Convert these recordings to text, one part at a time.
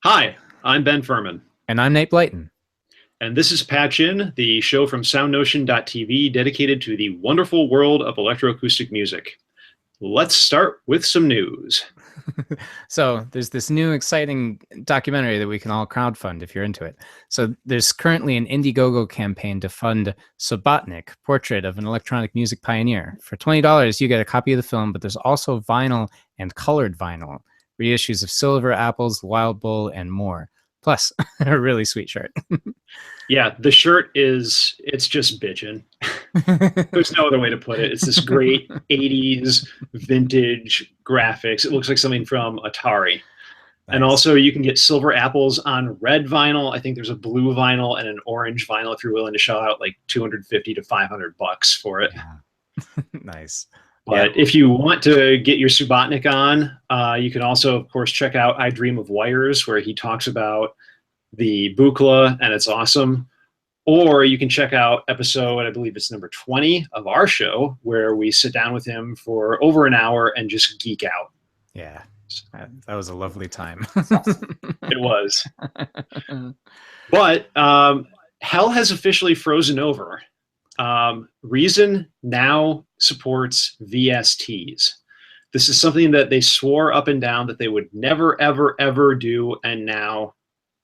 Hi, I'm Ben Furman, And I'm Nate Blyton. and this is Patch In, the show from SoundNotion.tv dedicated to the wonderful world of electroacoustic music. Let's start with some news. So there's this new exciting documentary that we can all crowdfund if you're into it. So there's currently an Indiegogo campaign to fund Subotnik, Portrait of an Electronic Music Pioneer. For $20, you get a copy of the film, but there's also vinyl and colored vinyl, reissues of Silver Apples, Wild Bull, and more. Plus, a really sweet shirt. Yeah, the shirt it's just bitchin'. There's no other way to put it. It's this great 80s vintage graphics. It looks like something from Atari. And Nice. also, you can get silver apples on red vinyl. I think there's a blue vinyl and an orange vinyl if you're willing to shell out like 250 to 500 bucks for it. Yeah. Nice. Yeah. But if you want to get your Subotnik on, you can also, of course, check out I Dream of Wires, where he talks about the Buchla, and it's awesome. Or you can check out episode, I believe it's number 20 of our show, where we sit down with him for over an hour and just geek out. Yeah. That was a lovely time. It was. But hell has officially frozen over. Reason now supports VSTs. This is something that they swore up and down that they would never, ever, ever do, and now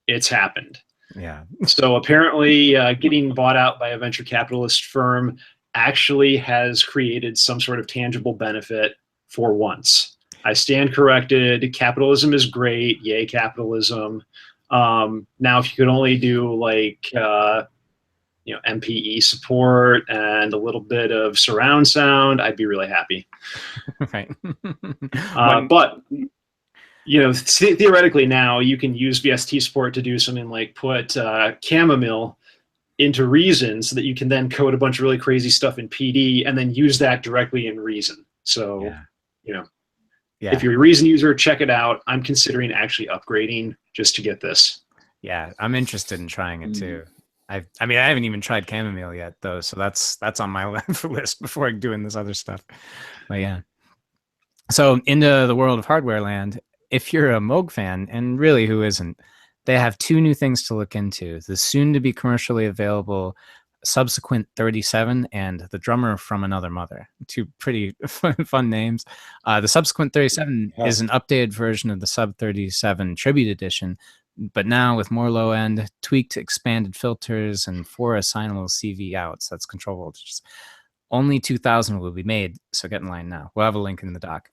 it's happened. Yeah. So apparently, getting bought out by a venture capitalist firm actually has created some sort of tangible benefit for once. I stand corrected. Capitalism is great. Yay, capitalism. Now, if you could only do like MPE support and a little bit of surround sound, I'd be really happy. Right. But theoretically now you can use VST support to do something like put chamomile into Reason so that you can then code a bunch of really crazy stuff in PD and then use that directly in Reason. So, yeah. if you're a Reason user, check it out. I'm considering actually upgrading just to get this. Yeah, I'm interested in trying it too. I haven't even tried chamomile yet though, so that's on my list before doing this other stuff. But yeah. So into the world of hardware land, if you're a Moog fan, and really who isn't, they have two new things to look into: the soon to be commercially available Subsequent 37 and the Drummer from Another Mother. Two pretty fun names. The Subsequent 37 is an updated version of the Sub 37 Tribute Edition, but now with more low end, tweaked, expanded filters, and 4 assignable CV outs. That's control voltages. Only 2,000 will be made, so get in line now. We'll have a link in the doc.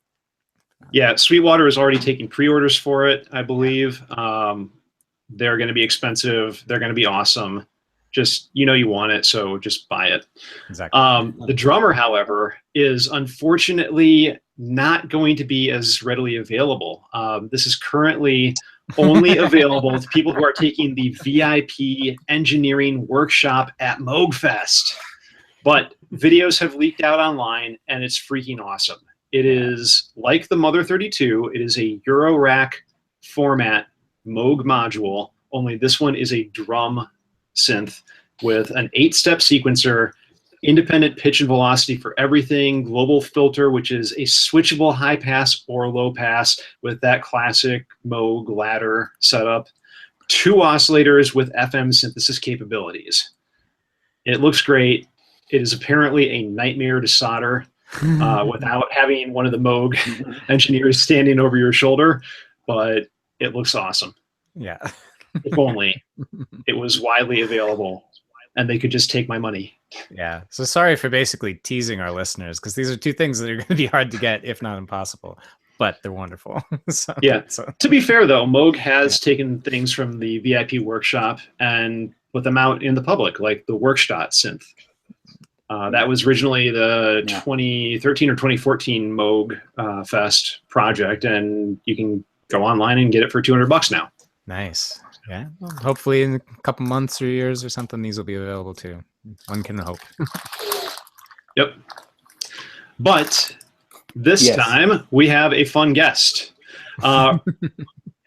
Yeah, Sweetwater is already taking pre-orders for it, I believe. They're going to be expensive. They're going to be awesome. Just, you want it, so just buy it. Exactly. The Drummer, however, is unfortunately not going to be as readily available. This is currently only available to people who are taking the VIP engineering workshop at MoogFest. But videos have leaked out online, and it's freaking awesome. It is like the Mother 32. It is a Eurorack format Moog module, only this one is a drum synth with an 8-step sequencer, independent pitch and velocity for everything, global filter, which is a switchable high pass or low pass with that classic Moog ladder setup, 2 oscillators with FM synthesis capabilities. It looks great. It is apparently a nightmare to solder without having one of the Moog engineers standing over your shoulder, but it looks awesome. Yeah. If only it was widely available and they could just take my money. Yeah. So sorry for basically teasing our listeners, because these are two things that are going to be hard to get, if not impossible, but they're wonderful. To be fair, though, Moog has taken things from the VIP workshop and put them out in the public, like the Workstatt synth. That was originally the 2013 or 2014 Moog Fest project, and you can go online and get it for $200 now. Nice. Yeah. Well, hopefully in a couple months or years or something, these will be available too. One can hope. Yep. But this time we have a fun guest.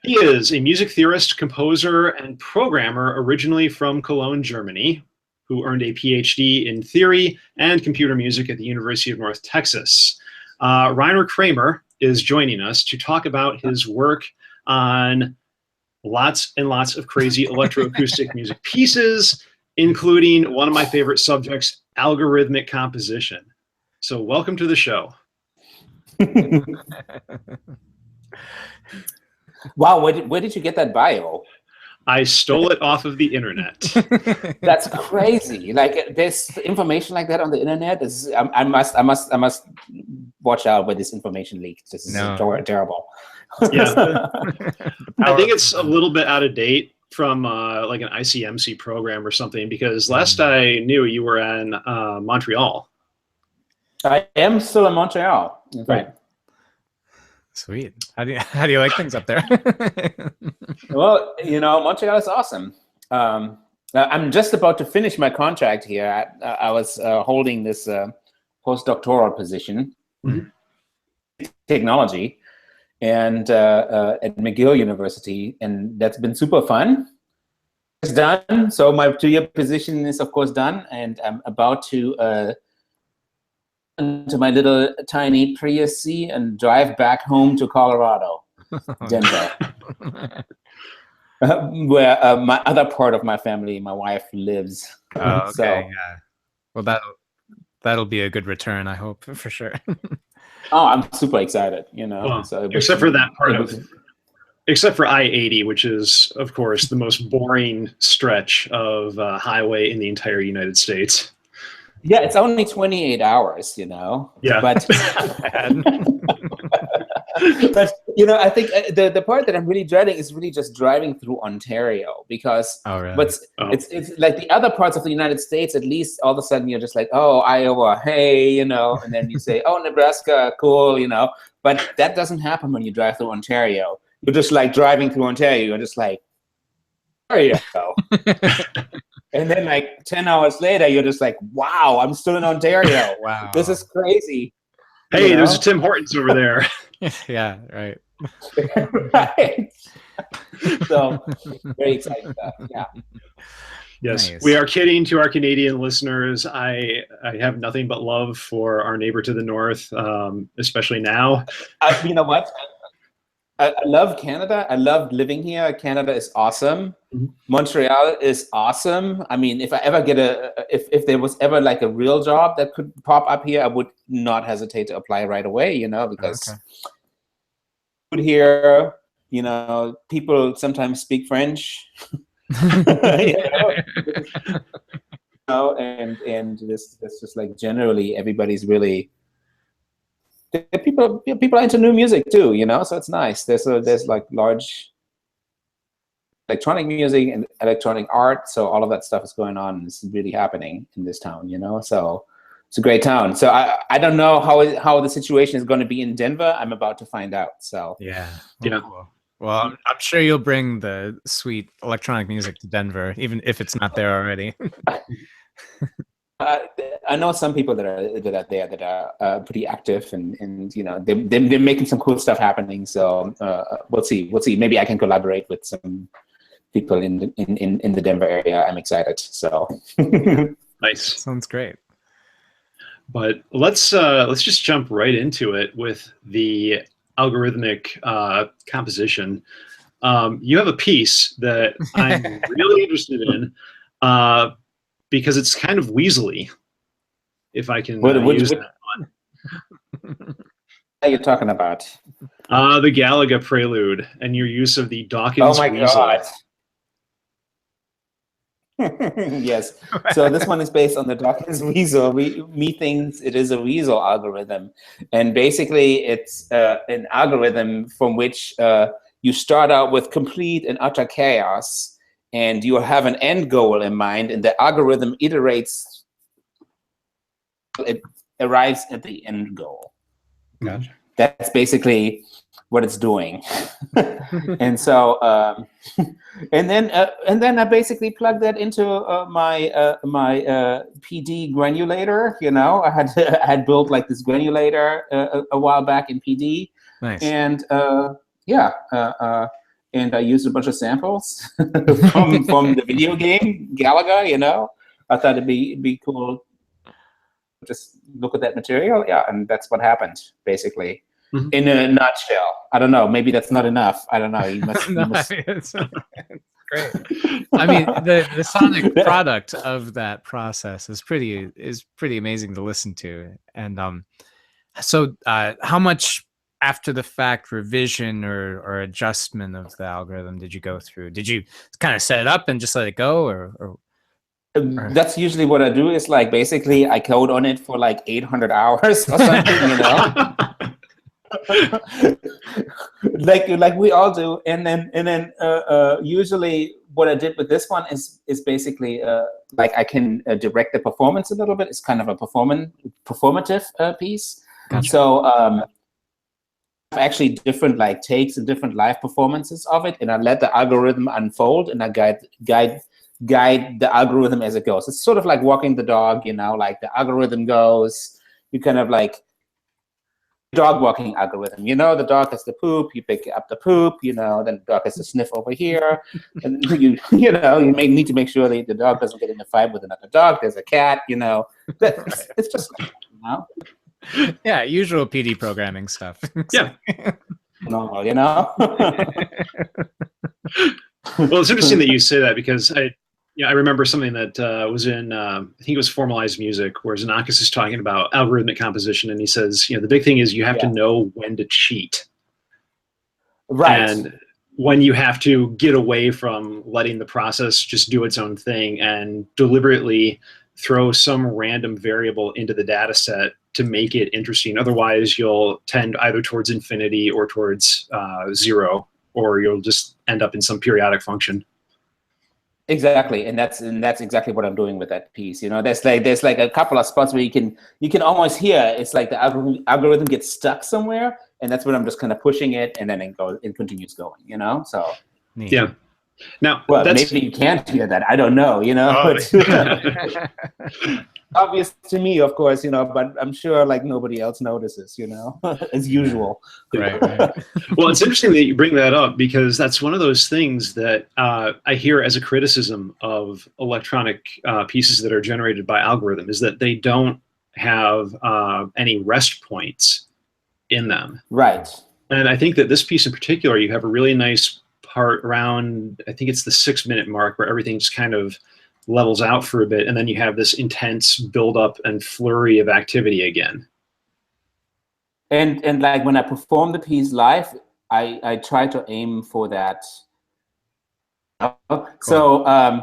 He is a music theorist, composer, and programmer originally from Cologne, Germany, who earned a PhD in theory and computer music at the University of North Texas. Rainer Kramer is joining us to talk about his work on lots and lots of crazy electroacoustic music pieces, including one of my favorite subjects, algorithmic composition. So welcome to the show. Wow, where did you get that bio? I stole it off of the internet. That's crazy. Like, there's information like that on the internet. I must watch out with this information leak. This is terrible. Yeah, I think it's a little bit out of date from like an ICMC program or something, because last I knew you were in Montreal. I am still in Montreal. Right. Sweet. How do you like things up there? Well, Montreal is awesome. I'm just about to finish my contract here. I was holding this postdoctoral position, technology, and at McGill University, and that's been super fun. It's done. So my 2-year position is, of course, done, and I'm about to into my little tiny Prius C and drive back home to Colorado, Denver, where my other part of my family, my wife, lives. Oh, okay, so, yeah. Well, that'll be a good return, I hope, for sure. Oh, I'm super excited. Well, so except for that part except for I-80, which is, of course, the most boring stretch of highway in the entire United States. Yeah, it's only 28 hours, Yeah. But, but I think the part that I'm really dreading is really just driving through Ontario, because it's like the other parts of the United States, at least all of a sudden you're just like, oh, Iowa, hey, and then you say, oh, Nebraska, cool, But that doesn't happen when you drive through Ontario. You're just like driving through Ontario. You're just like, Ontario. And then like 10 hours later, you're just like, wow, I'm still in Ontario. Wow. This is crazy. Hey, there's a Tim Hortons over there. Yeah, right. Right. So very excited about that. Yeah. Yes, Nice. We are kidding to our Canadian listeners. I have nothing but love for our neighbor to the north, especially now. You know what? I love Canada. I love living here. Canada is awesome. Mm-hmm. Montreal is awesome. I mean, if I ever get if there was ever like a real job that could pop up here, I would not hesitate to apply right away, because here, people sometimes speak French. And this just like generally everybody's really people are into new music too, so it's nice. There's like large electronic music and electronic art, so all of that stuff is going on. It's really happening in this town, so it's a great town. So I don't know how the situation is going to be in Denver. I'm about to find out. So yeah. Cool. Well, I'm sure you'll bring the sweet electronic music to Denver, even if it's not there already. I know some people that are there that are pretty active, and they're making some cool stuff happening. So we'll see. Maybe I can collaborate with some people in the Denver area. I'm excited. So Nice. Sounds great. But let's just jump right into it with the algorithmic composition. You have a piece that I'm really interested in because it's kind of weaselly, if I can use that one. What are you talking about? The Galaga Prelude and your use of the Dawkins weasel. God. Yes. So this one is based on the Dawkins weasel. Methinks it is a weasel algorithm, and basically it's an algorithm from which you start out with complete and utter chaos, and you have an end goal in mind, and the algorithm iterates. It arrives at the end goal. Gotcha. That's basically what it's doing. And so, and then I basically plug that into my PD granulator. I had built like this granulator a while back in PD. Nice. And and I used a bunch of samples from the video game Galaga. I thought it'd be cool. Just look at that material, and that's what happened basically. in a nutshell. I don't know. Maybe that's not enough. I don't know. You must. It's great. I mean, the sonic product of that process is pretty amazing to listen to. And so how much after the fact revision or adjustment of the algorithm did you go through? Did you kind of set it up and just let it go, or? That's usually what I do. Is like basically I code on it for like 800 hours or something, you know. like we all do, and then usually what I did with this one is basically like I can direct the performance a little bit. It's kind of a performative piece. Gotcha. So actually different like takes and different live performances of it, and I let the algorithm unfold, and I guide the algorithm as it goes. It's sort of like walking the dog, you know, like the algorithm goes, you kind of like dog walking algorithm, you know, the dog has to poop, you pick up the poop, you know, then the dog has to sniff over here, and you know, you need to make sure that the dog doesn't get in a fight with another dog. There's a cat, you know. It's just, you know. Yeah, usual PD programming stuff. Yeah. Normal, you know. Well, it's interesting that you say that, because I remember something that was in, I think it was Formalized Music, where Xenakis is talking about algorithmic composition, and he says, the big thing is you have to know when to cheat. Right. And when you have to get away from letting the process just do its own thing and deliberately throw some random variable into the data set to make it interesting. Otherwise, you'll tend either towards infinity or towards 0, or you'll just end up in some periodic function. Exactly, and that's exactly what I'm doing with that piece. You know, there's like a couple of spots where you can almost hear it's like the algorithm gets stuck somewhere, and that's when I'm just kind of pushing it, and then it continues going. You know, so yeah. Now, well, maybe you can't hear that. I don't know. You know, obvious to me, of course. You know, but I'm sure like nobody else notices. You know, as usual. Right. Well, it's interesting that you bring that up, because that's one of those things that I hear as a criticism of electronic pieces that are generated by algorithm, is that they don't have any rest points in them. Right. And I think that this piece in particular, you have a really nice part around, I think it's the 6-minute mark, where everything just kind of levels out for a bit, and then you have this intense buildup and flurry of activity again. And like when I perform the piece live, I try to aim for that. Cool. So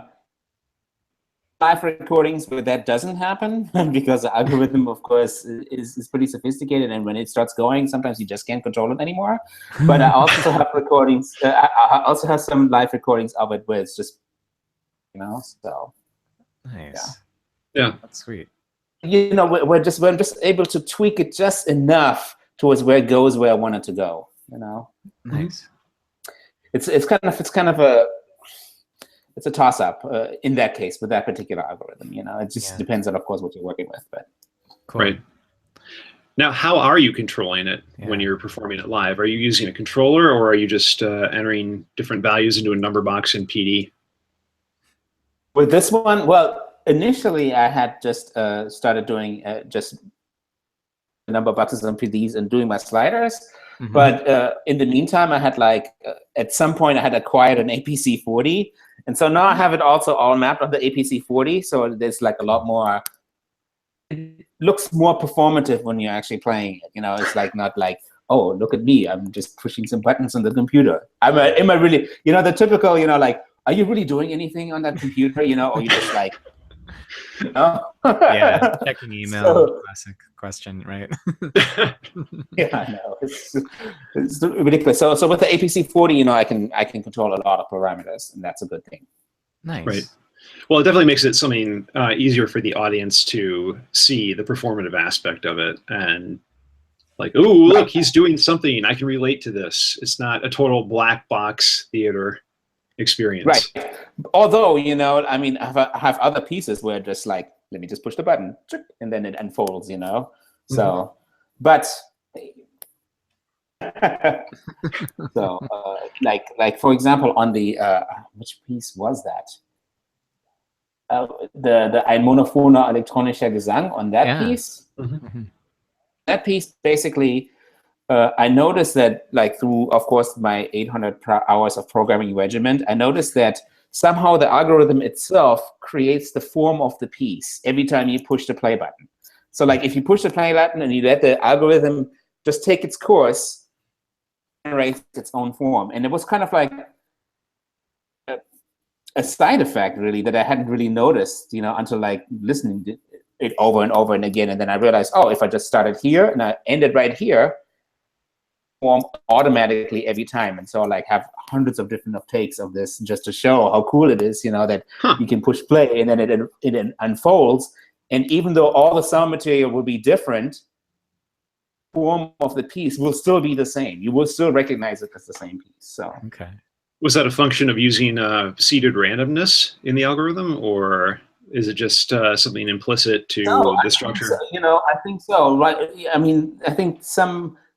live recordings where that doesn't happen, because the algorithm, of course, is pretty sophisticated, and when it starts going, sometimes you just can't control it anymore. But I also have recordings. I also have some live recordings of it where it's just, you know, so. Nice. Yeah. That's sweet. You know, we're just able to tweak it just enough towards where it goes where I want it to go. You know. Nice. It's kind of a toss up in that case with that particular algorithm. You know, it just depends on, of course, what you're working with. But cool. Right. Now, how are you controlling it when you're performing it live? Are you using a controller, or are you just entering different values into a number box in PD? With this one, well, initially I had just started doing just number boxes and PDs and doing my sliders. Mm-hmm. But in the meantime, I had like, at some point I had acquired an APC40. And so now I have it also all mapped on the APC40. So there's like a lot more, it looks more performative when you're actually playing it. You know, it's like not like, oh, look at me, I'm just pushing some buttons on the computer. Am I really, you know, the typical, you know, like, are you really doing anything on that computer, you know, or you just like, you know? Yeah, checking email, so, classic question, right? Yeah, I know, it's ridiculous. So with the APC40, you know, I can control a lot of parameters, and that's a good thing. Nice. Right. Well, it definitely makes it something easier for the audience to see the performative aspect of it, and like, oh, look, he's doing something. I can relate to this. It's not a total black box theater experience. Right. Although, you know, I mean, I have other pieces where just like, let me just push the button, and then it unfolds, you know. So, but so like for example, on the which piece was that? The Ein monophoner elektronischer Gesang, on that piece. Mm-hmm. That piece basically, I noticed that, like, through, of course, my 800 hours of programming regiment, I noticed that somehow the algorithm itself creates the form of the piece every time you push the play button. So, like, if you push the play button and you let the algorithm just take its course, it generates its own form. And it was kind of like a side effect, really, that I hadn't really noticed, you know, until, like, listening to it over and over and again. And then I realized, oh, if I just started here and I ended right here, form automatically every time. And so I, like, have hundreds of different takes of this just to show how cool it is, you know, that you can push play and then it unfolds. And even though all the sound material will be different, form of the piece will still be the same. You will still recognize it as the same piece. So okay. Was that a function of using seeded randomness in the algorithm, or is it just something implicit to the structure? So, you know, I think so. Right. I mean, I think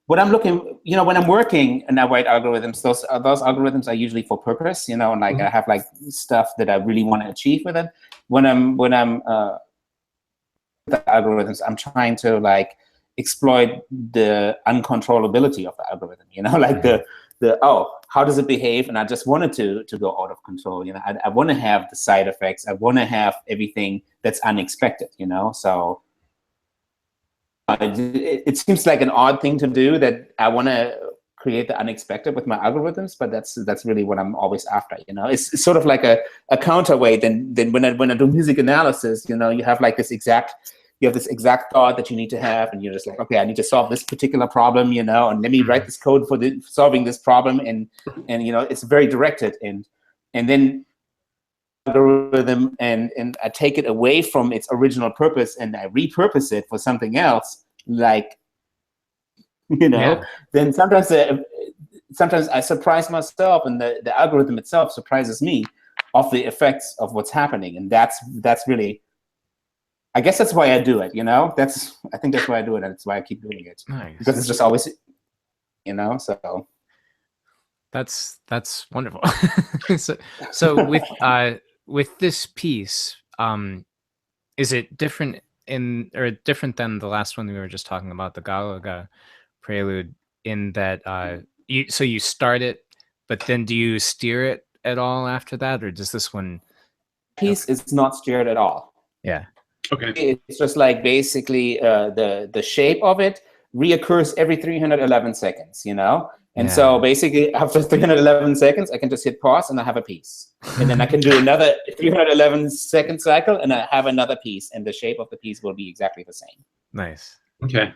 what I'm looking, you know, when I'm working and I write algorithms, those algorithms are usually for purpose, you know, and, like, I have, like, stuff that I really want to achieve with it. When I'm the algorithms, I'm trying to, like, exploit the uncontrollability of the algorithm, you know, like how does it behave? And I just wanted to go out of control, you know. I want to have the side effects. I want to have everything that's unexpected, you know. So it seems like an odd thing to do, that I want to create the unexpected with my algorithms, but that's really what I'm always after, you know. It's sort of like a counterweight. Then when I do music analysis, you know, you have, like, this exact thought that you need to have, and you're just like, okay, I need to solve this particular problem, you know, and let me write this code for solving this problem, and you know, it's very directed, and then algorithm and I take it away from its original purpose and I repurpose it for something else, like, you know, then sometimes I surprise myself, and the algorithm itself surprises me of the effects of what's happening, and that's really, I guess that's why I do it, you know. I think that's why I do it, and that's why I keep doing it. Nice. Because it's just always, you know. So that's wonderful. so with this piece, is it different than the last one we were just talking about, the Galaga Prelude, in that you start it, but then do you steer it at all after that, or does this one? Piece is not steered at all. Yeah. Okay. It's just, like, basically the shape of it reoccurs every 311 seconds, you know? And so basically after 311 seconds, I can just hit pause and I have a piece. And then I can do another 311 second cycle and I have another piece, and the shape of the piece will be exactly the same. Nice. Okay.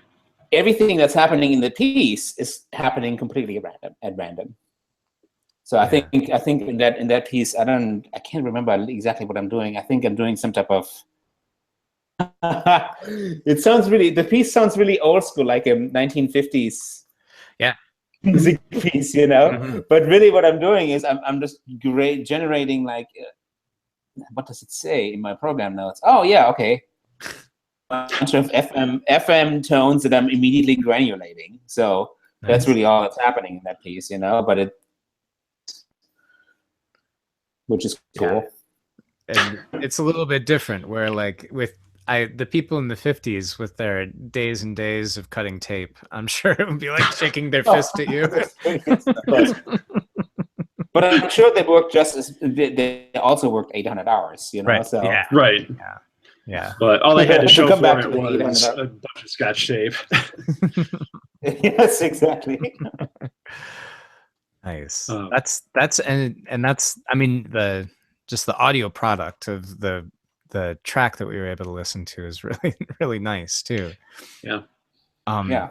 Everything that's happening in the piece is happening completely at random. So I think in that piece, I can't remember exactly what I'm doing. I think I'm doing some type of the piece sounds really old school, like a 1950s music piece, you know. Mm-hmm. But really what I'm doing is I'm just generating, like, what does it say in my program notes? Oh yeah, okay. A bunch of FM tones that I'm immediately granulating. So that's really all that's happening in that piece, you know, but which is cool. And it's a little bit different, where, like, with the people in the 50s with their days and days of cutting tape, I'm sure it would be like shaking their fist at you. But I'm sure they worked they also worked 800 hours, you know. Right. So. Yeah. Right. Yeah. But all they had to show for it was a bunch of Scotch tape. Yes, exactly. Nice. That's I mean, the audio product of the track that we were able to listen to is really, really nice too. Yeah. Yeah.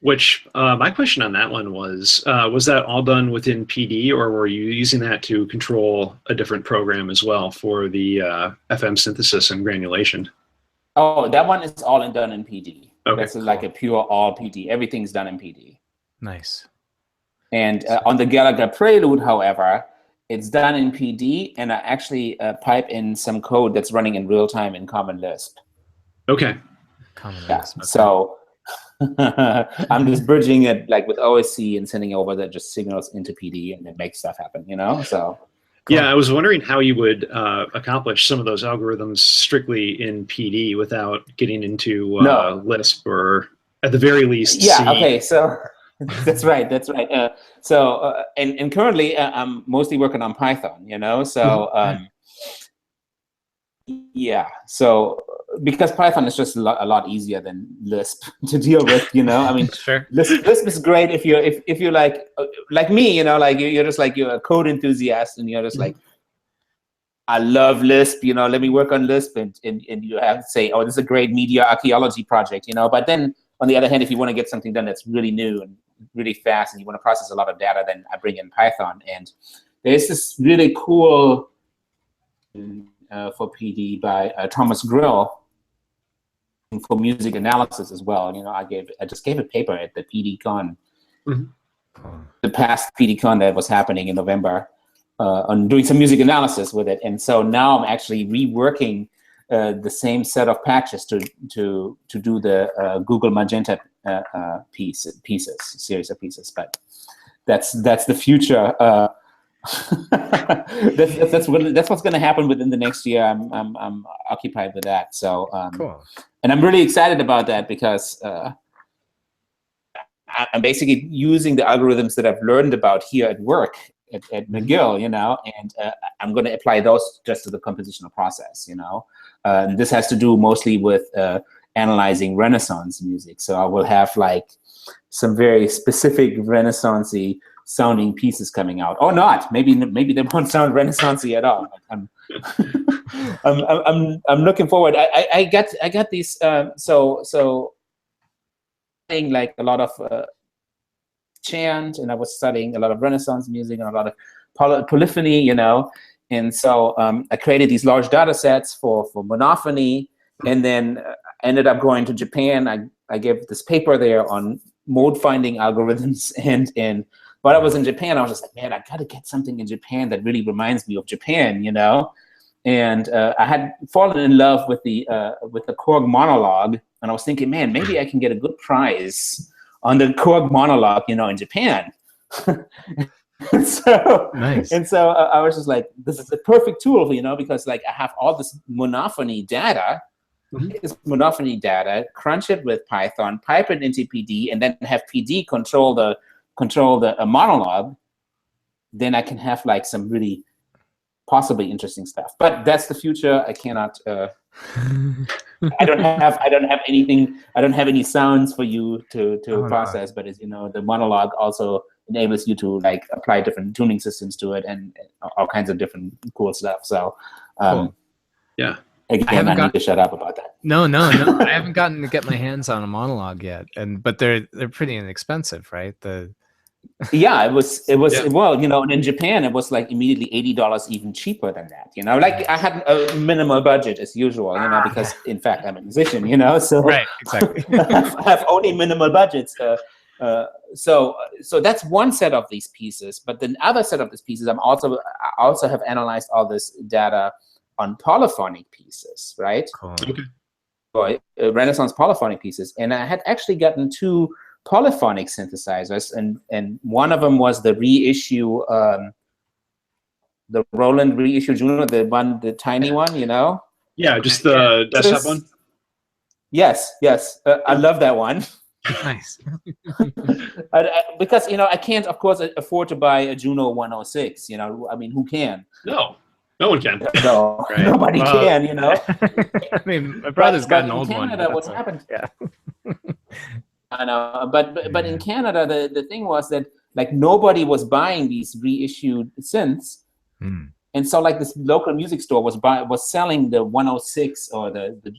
Which my question on that one was that all done within PD, or were you using that to control a different program as well for the FM synthesis and granulation? Oh, that one is all done in PD. Okay, that's cool. Like a pure all PD. Everything's done in PD. Nice. And on the Gallagher Prelude, however, it's done in PD, and I actually pipe in some code that's running in real time in Common Lisp. Okay. Common Lisp. Okay. So I'm just bridging it, like, with OSC and sending over the just signals into PD, and it makes stuff happen, you know? So. Cool. Yeah, I was wondering how you would accomplish some of those algorithms strictly in PD without getting into Lisp, or at the very least. Yeah. C. Okay. So. That's right. That's right. And currently I'm mostly working on Python. Yeah. So because Python is just a lot easier than Lisp to deal with. I mean, sure. Lisp is great if you're like me. Like you're just like you're a code enthusiast, and you're just like, I love Lisp. Let me work on Lisp, and you have to say, oh, this is a great media archaeology project. But then on the other hand, if you want to get something done that's really new and really fast, and you want to process a lot of data, then I bring in Python. And there's this really cool for PD by Thomas Grill for music analysis as well. I just gave a paper at the PDCon, the past PDCon that was happening in November, on doing some music analysis with it. And so now I'm actually reworking the same set of patches to do the Google Magenta series of pieces. But that's the future. That's what's going to happen within the next year. I'm occupied with that. So cool. And I'm really excited about that because I'm basically using the algorithms that I've learned about here at work at McGill, and I'm going to apply those just to the compositional process, and this has to do mostly with analyzing Renaissance music. So I will have like some very specific Renaissance-y sounding pieces coming out, or not. Maybe they won't sound Renaissance-y at all. I'm looking forward. I got these. So playing like a lot of chant, and I was studying a lot of Renaissance music and a lot of polyphony, and so I created these large data sets for monophony, and then ended up going to Japan. I gave this paper there on mode finding algorithms, and while I was in Japan, I was just like, man, I gotta get something in Japan that really reminds me of Japan, and I had fallen in love with the Korg monologue, and I was thinking, man, maybe I can get a good prize on the Korg monologue, in Japan. So nice. And so I was just like, this is a perfect tool, because like I have all this monophony data, crunch it with Python, pipe it into PD, and then have PD control the monologue. Then I can have like some really possibly interesting stuff. But that's the future. I cannot. I don't have anything. I don't have any sounds for you to process. No. But as the monologue also enables you to like apply different tuning systems to it and all kinds of different cool stuff. So, cool. Yeah. Again, I need to shut up about that. No. I haven't gotten to get my hands on a monologue yet, but they're pretty inexpensive, right? Yeah, it was well, and in Japan it was like immediately $80 even cheaper than that. Like I had a minimal budget as usual, because in fact I'm a musician, so right, exactly. I have only minimal budgets. So that's one set of these pieces, but the other set of these pieces I also have analyzed all this data on polyphonic pieces, right? Cool. Okay. Renaissance polyphonic pieces, and I had actually gotten two polyphonic synthesizers, and one of them was the reissue, the Roland reissue Juno, the tiny one, Yeah, just the desktop one. Yes. I love that one. Nice. Because I can't, of course, afford to buy a Juno 106. I mean, who can? No one can. No, right. Nobody can. I mean, my brother's got an old Canada, one. What's happened? Yeah. I know, but in Canada, the thing was that like nobody was buying these reissued synths, and so like this local music store was selling the 106 or the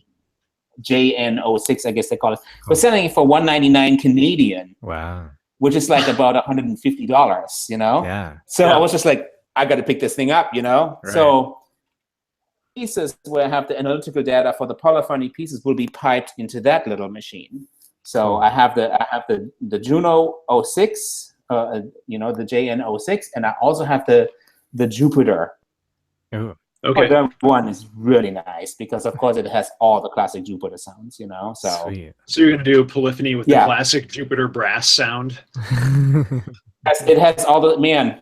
JN06, I guess they call it, was selling it for $199 Canadian. Wow. Which is like about $150, Yeah. So I was just like, I got to pick this thing up, Right. So pieces where I have the analytical data for the polyphony pieces will be piped into that little machine. So I have the Juno 06, the JN06, and I also have the Jupiter. Oh, okay. That one is really nice because, of course, it has all the classic Jupiter sounds. So sweet. So you're gonna do a polyphony with the classic Jupiter brass sound. It has all the man.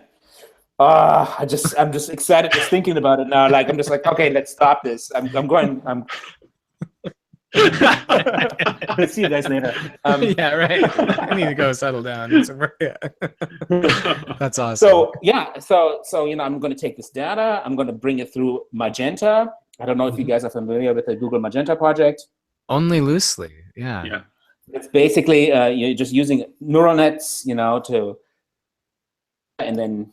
I'm just excited just thinking about it now. Like I'm just like, okay, let's stop this. See you guys later. Yeah, right. I need to go settle down. Yeah. That's awesome. So yeah, so I'm going to take this data. I'm going to bring it through Magenta. I don't know if you guys are familiar with the Google Magenta project. Only loosely, yeah. Yeah. It's basically you're just using neural nets, to and then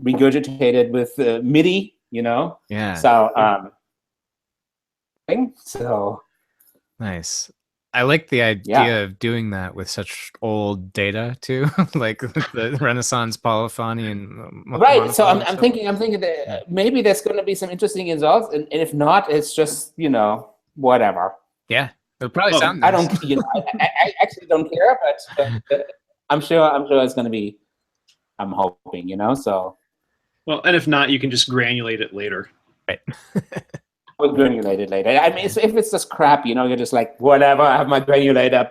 regurgitate it with MIDI, Yeah. So nice. I like the idea of doing that with such old data too, like the Renaissance polyphony and right. So I'm thinking that maybe there's going to be some interesting results, and if not, it's just whatever. Yeah, it'll probably sound nice. I don't, I actually don't care, but I'm sure it's going to be. I'm hoping, so. Well, and if not, you can just granulate it later. Right. We'll granulate it later. I mean, if it's just crap, you're just like, whatever, I have my granulator.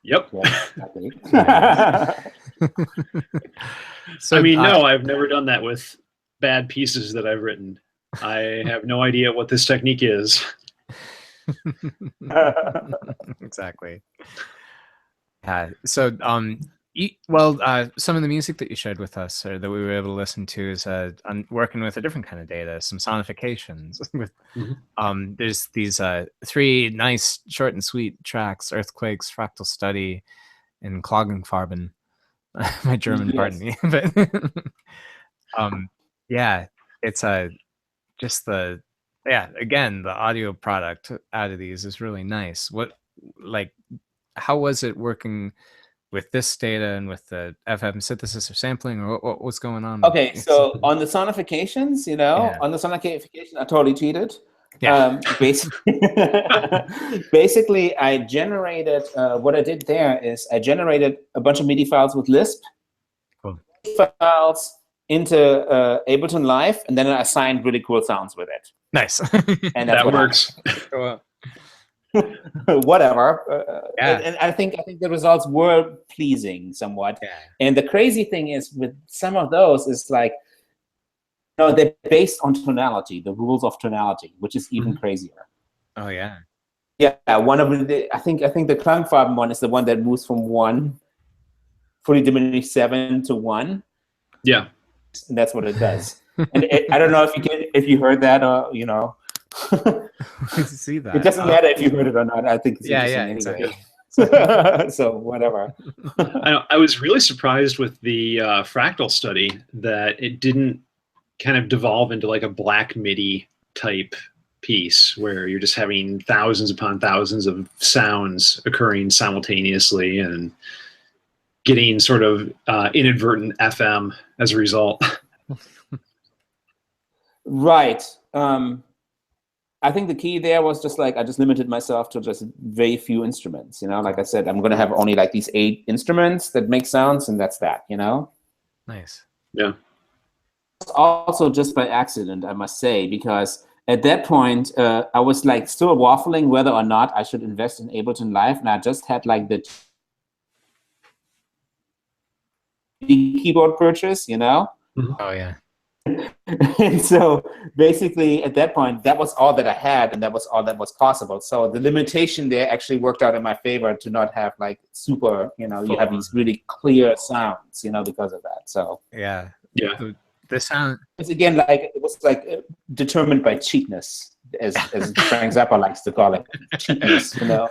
Yep. Yeah, so, I mean, no, I've never done that with bad pieces that I've written. I have no idea what this technique is. Exactly. So, some of the music that you shared with us, or that we were able to listen to, is working with a different kind of data, some sonifications. With there's these 3 nice, short and sweet tracks: Earthquakes, Fractal Study, and Klagenfarben. My German, pardon me, but yeah, it's just again, the audio product out of these is really nice. How was it working with this data and with the FM synthesis or sampling, or what was going on? Okay, so on the sonifications, I totally cheated. Yeah. Basically, I generated, what I did there is I generated a bunch of MIDI files with Lisp, cool. Files into Ableton Live, and then I assigned really cool sounds with it. Nice. And that works. Whatever. And I think the results were pleasing somewhat. Yeah. And the crazy thing is with some of those is like, they're based on tonality, the rules of tonality, which is even crazier. Oh yeah. Yeah, one of I think the Klangfarben one is the one that moves from 1 fully diminished 7 to 1. Yeah. And that's what it does. And I don't know if you heard that or see that. It doesn't matter if you heard it or not. I think it's interesting anyway. Exactly. So whatever. I was really surprised with the Fractal Study that it didn't kind of devolve into like a black MIDI type piece where you're just having thousands upon thousands of sounds occurring simultaneously and getting sort of inadvertent FM as a result. Right. I think the key there was just like I just limited myself to just very few instruments. Like I said, I'm going to have only like these 8 instruments that make sounds, and that's that. Nice. Yeah. Also, just by accident, I must say, because at that point I was like still waffling whether or not I should invest in Ableton Live, and I just had like the keyboard purchase. Oh yeah. And so basically at that point, that was all that I had, and that was all that was possible. So the limitation there actually worked out in my favor to not have like super, you have these really clear sounds, because of that. So yeah. The sound. It's again like it was like determined by cheapness, as Frank Zappa likes to call it, cheapness. That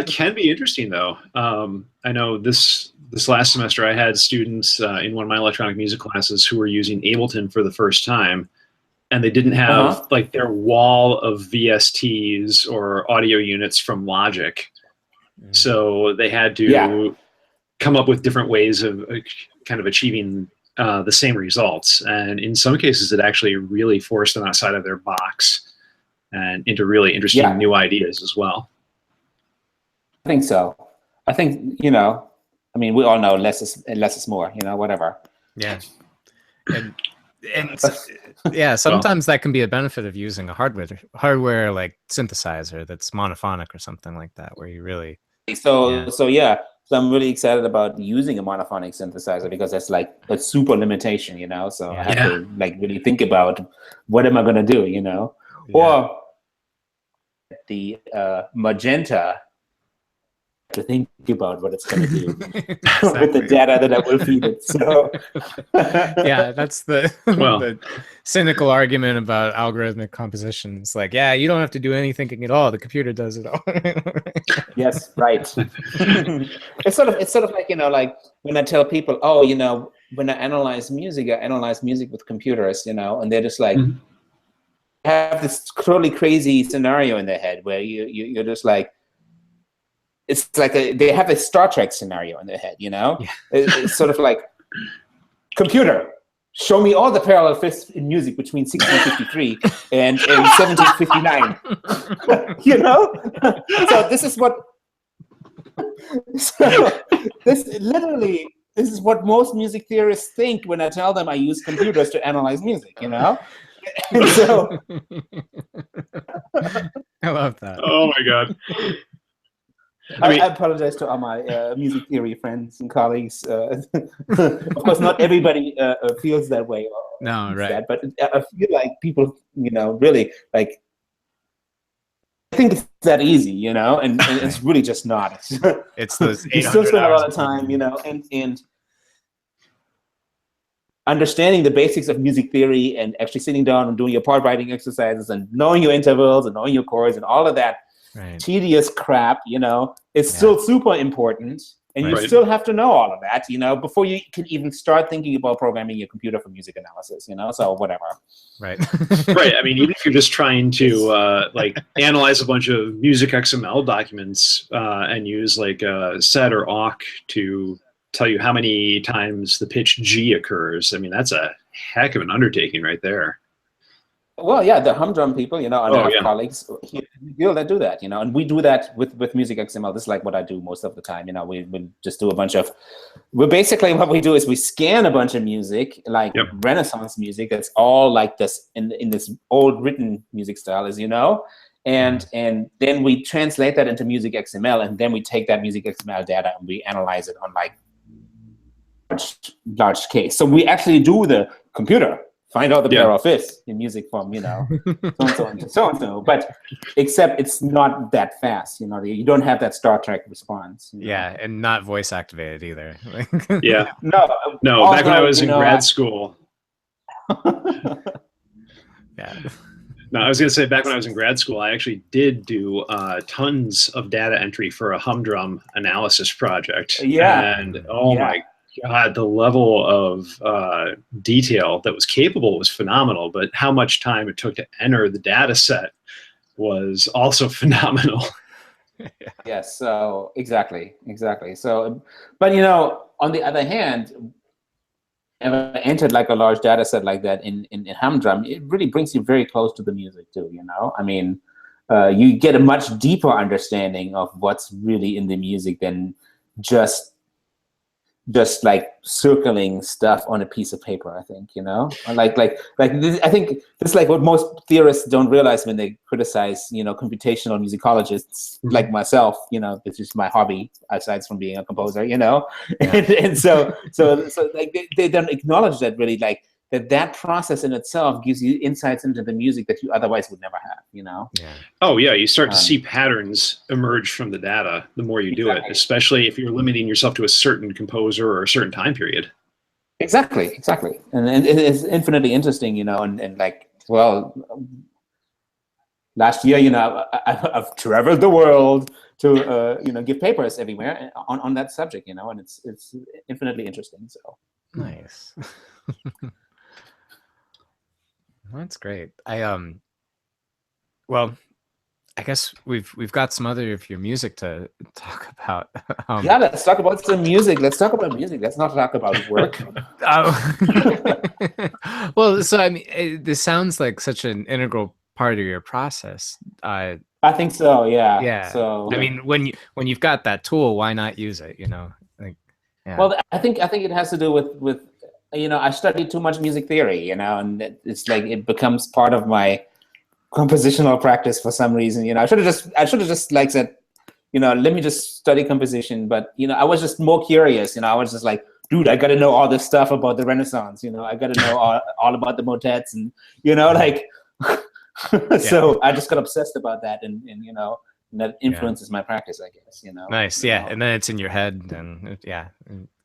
can be interesting though. I know this last semester I had students in one of my electronic music classes who were using Ableton for the first time, and they didn't have like their wall of VSTs or audio units from Logic. So they had to come up with different ways of kind of achieving the same results. And in some cases, it actually really forced them outside of their box and into really interesting new ideas as well. I think so. I think, I mean, we all know less is more, whatever. Yeah. And sometimes that can be a benefit of using a hardware like synthesizer that's monophonic or something like that, where you really. So So I'm really excited about using a monophonic synthesizer because that's like a super limitation, you know. So I have to like really think about what am I going to do, you know, or the Magenta to think about what it's going to do with the data that I will feed it. So yeah, that's the the cynical argument about algorithmic composition. It's like, yeah, you don't have to do any thinking at all. The computer does it all. Yes, right. It's sort of like, you know, like when I tell people, oh, you know, when I analyze music with computers, you know, and they're just like have this totally crazy scenario in their head where you're just like, it's like they have a Star Trek scenario in their head, you know? Yeah. It's sort of like, computer, show me all the parallel fifths in music between 1653 and 1759. You know? So this is what, this is what most music theorists think when I tell them I use computers to analyze music, you know? And so I love that. Oh my God. I apologize to all my music theory friends and colleagues. Of course, not everybody feels that way. No, right. That, but I feel like people, you know, really like. I think it's that easy, you know, and it's really just not. It's those 800 you still spend a lot of time, you know, and understanding the basics of music theory and actually sitting down and doing your part writing exercises and knowing your intervals and knowing your chords and all of that. Right. Tedious crap, you know, it's still super important, and you still have to know all of that, you know, before you can even start thinking about programming your computer for music analysis, you know, so whatever. Right. Right. I mean, even if you're just trying to like analyze a bunch of music XML documents and use like set or awk to tell you how many times the pitch G occurs, I mean, that's a heck of an undertaking right there. Well, yeah, the humdrum people, you know, and our colleagues here that do that, you know, and we do that with Music XML. This is like what I do most of the time, you know. We just do a bunch of, basically what we do is we scan a bunch of music, like Renaissance music, that's all like this in this old written music style, as you know, and then we translate that into Music XML, and then we take that Music XML data and we analyze it on like large case. So we actually do the computer. Find out the parallel fifths in music from, you know, so. But except it's not that fast, you know. You don't have that Star Trek response. You know? Yeah, and not voice activated either. Yeah. No. Also, back when I was in grad school. Yeah. No, I was going to say back when I was in grad school, I actually did do tons of data entry for a humdrum analysis project. Yeah. And my God, the level of detail that was capable was phenomenal, but how much time it took to enter the data set was also phenomenal. Yes, so exactly. So, but you know, on the other hand, if I entered like a large data set like that in humdrum, it really brings you very close to the music too, you know? I mean, you get a much deeper understanding of what's really in the music than just like circling stuff on a piece of paper, I think, you know, like this, I think this is like what most theorists don't realize when they criticize, you know, computational musicologists like myself, you know, this is my hobby aside from being a composer, you know, and so like they don't acknowledge that really, like that process in itself gives you insights into the music that you otherwise would never have, you know? Yeah. Oh yeah, you start to see patterns emerge from the data the more you do it, especially if you're limiting yourself to a certain composer or a certain time period. Exactly. And it's infinitely interesting, you know, and like, well, last year, you know, I've traveled the world to, you know, give papers everywhere on that subject, you know, and it's infinitely interesting, so. Nice. That's great. Well, I guess we've got some other of your music to talk about. Yeah, let's talk about some music. Let's talk about music. Let's not talk about work. Well, so I mean, this sounds like such an integral part of your process. I think so. Yeah. Yeah. So I mean, when you've got that tool, why not use it? You know, like. Yeah. Well, I think it has to do with you know, I studied too much music theory, you know, and it's like it becomes part of my compositional practice for some reason. You know, I should have just like said, let me just study composition. But, I was just more curious. I was just like, dude, I got to know all this stuff about the Renaissance. I got to know all about the motets and, like, so I just got obsessed about that. And that influences my practice, I guess, Nice. Yeah. And then it's in your head and it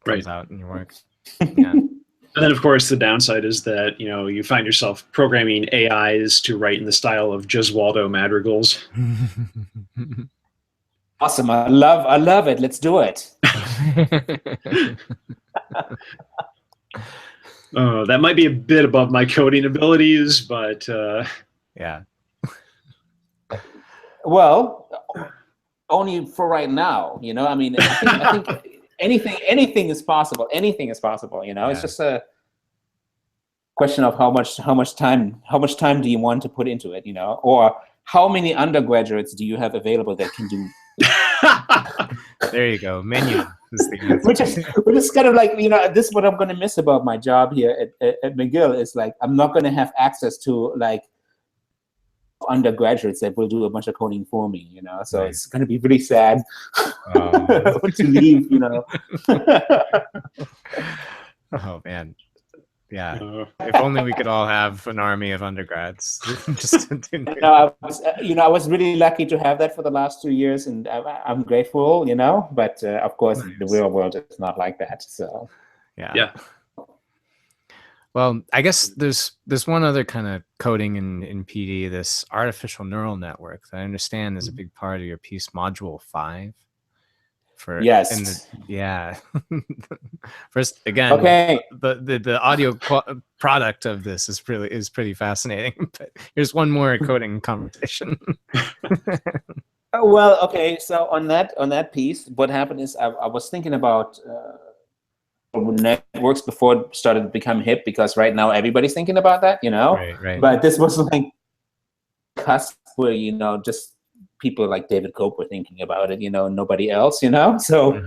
comes out in your work. Yeah. And then, of course, the downside is that, you find yourself programming AIs to write in the style of Gesualdo madrigals. Awesome. I love it. Let's do it. That might be a bit above my coding abilities, but... yeah. Well, only for right now, I mean, I think anything is possible. Anything is possible, It's just a question of how much time do you want to put into it, or how many undergraduates do you have available that can do. There you go. Menu is the answer. which is kind of like, this is what I'm going to miss about my job here at McGill is like I'm not going to have access to like undergraduates that will do a bunch of coding for me, so It's going to be really sad to leave, Oh man, yeah. If only we could all have an army of undergrads. Just I was really lucky to have that for the last 2 years, and I'm grateful, but of course the real world is not like that. So yeah. Well, I guess there's one other kind of coding in PD, this artificial neural network that I understand is a big part of your piece, module 5. Yes. First, again, okay. The audio product of this is pretty fascinating. But here's one more coding conversation. Well, okay. So on that piece, what happened is I was thinking about networks before it started to become hip, because right now everybody's thinking about that, Right. But this was like cusp where just people like David Cope were thinking about it, nobody else, so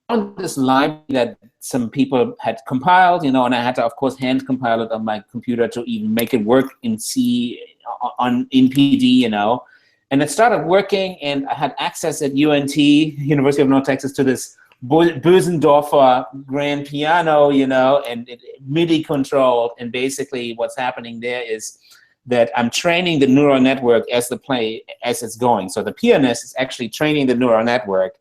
on this library that some people had compiled, and I had to of course hand compile it on my computer to even make it work in C in PD, and it started working, and I had access at UNT, University of North Texas, to this Bösendorfer grand piano, and it MIDI controlled. And basically what's happening there is that I'm training the neural network as it's going. So the pianist is actually training the neural network.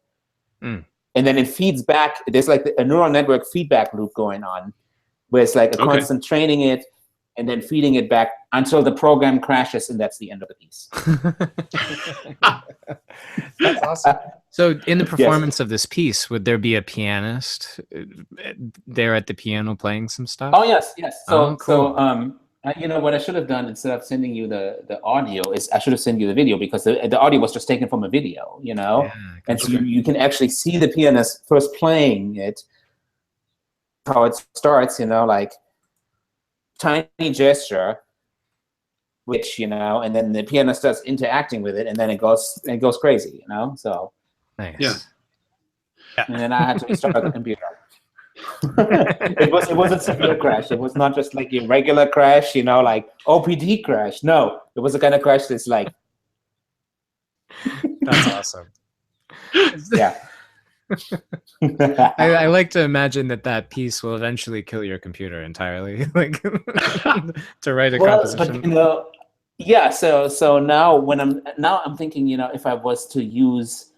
And then it feeds back. There's like a neural network feedback loop going on, where it's like a constant training it and then feeding it back until the program crashes, and that's the end of the piece. That's awesome. So in the performance of this piece, would there be a pianist there at the piano playing some stuff? Oh, yes. So, cool. what I should have done, instead of sending you the audio, is I should have sent you the video, because the audio was just taken from a video, and so you can actually see the pianist first playing it, how it starts, like tiny gesture, which, and then the pianist starts interacting with it, and then it goes crazy, so. Nice. Yeah. And then I had to restart the computer. It was a severe crash. It was not just like a regular crash, like OPD crash. No, it was a kind of crash that's like. That's awesome. Yeah. I like to imagine that piece will eventually kill your computer entirely, like to write a composition. But, so now I'm thinking, if I was to use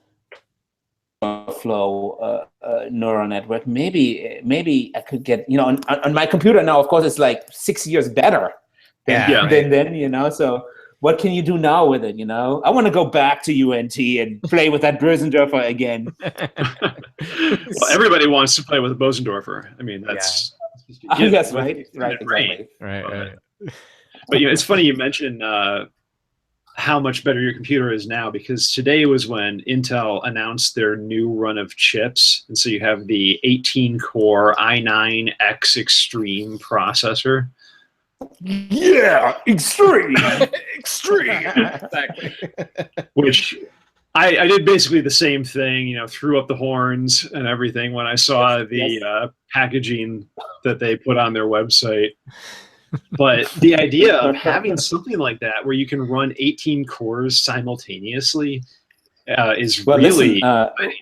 flow neural network, maybe I could get, on my computer now, of course, it's like 6 years better than then, so what can you do now with it, I want to go back to UNT and play with that Bösendorfer again. Well, everybody wants to play with a Bösendorfer. I mean, that's yes, right, exactly. Right. But it's funny you mentioned how much better your computer is now, because today was when Intel announced their new run of chips, and so you have the 18-core i9X Extreme processor. Yeah, extreme. Exactly. Which I did basically the same thing, threw up the horns and everything when I saw the packaging that they put on their website. But the idea of having something like that where you can run 18 cores simultaneously is well, really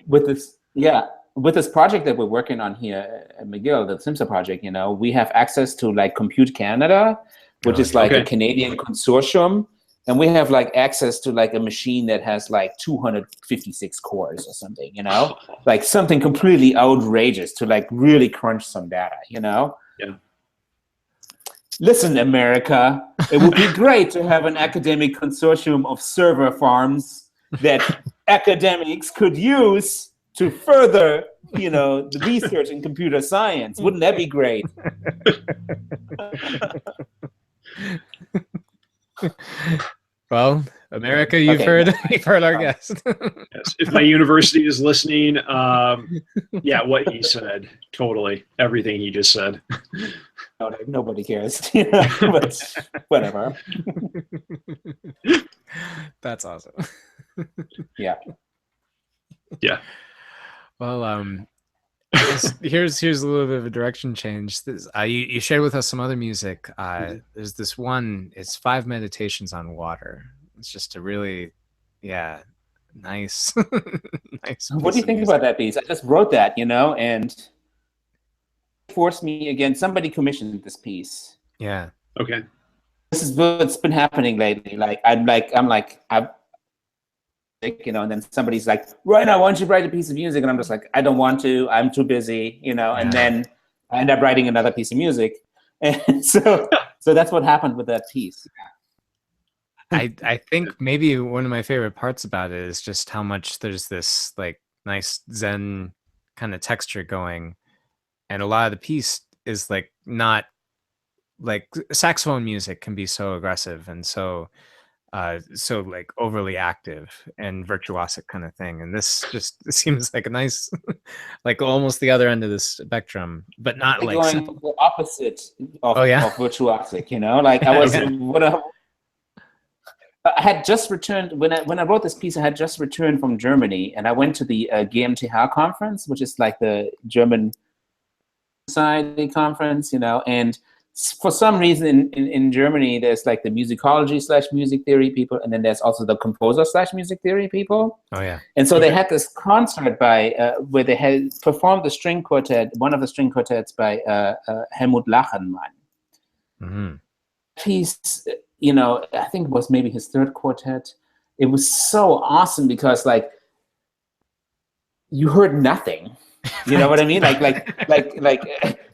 with this project that we're working on here at McGill, the SIMSA project. We have access to like Compute Canada, which is like a Canadian consortium. And we have like access to like a machine that has like 256 cores or something, like something completely outrageous to like really crunch some data, Yeah. Listen, America, it would be great to have an academic consortium of server farms that academics could use to further, the research in computer science. Wouldn't that be great? Well, America, you've heard our guest. Yes. If my university is listening, yeah, what he said, totally, everything he just said. Nobody cares, but whatever. That's awesome. Yeah. Yeah. Well, here's a little bit of a direction change. You shared with us some other music. There's this one. It's 5 meditations on water. It's just a really, nice, nice. What do you think about that piece? I just wrote that, and forced me again. Somebody commissioned this piece. Yeah. Okay. This is what's been happening lately. Like and then somebody's like, Ryan, I want you to write a piece of music. And I'm just like, I don't want to, I'm too busy, and then I end up writing another piece of music. And so that's what happened with that piece. I think maybe one of my favorite parts about it is just how much there's this like nice Zen kind of texture going. And a lot of the piece is like not like saxophone music can be so aggressive and so like overly active and virtuosic kind of thing, and this just seems like a nice like almost the other end of the spectrum, but not like going simple. the opposite of virtuosic. Like I was I had just returned when I wrote this piece. I had just returned from Germany, and I went to the GmbH conference, which is like the German Society conference, and for some reason in Germany, there's like the musicology/music theory people, and then there's also the composer/music theory people. Oh yeah. And so they had this concert by where they had performed the string quartet, one of the string quartets by Helmut Lachenmann. Mm-hmm. Piece, I think it was maybe his third quartet. It was so awesome because like you heard nothing. You know what I mean? Like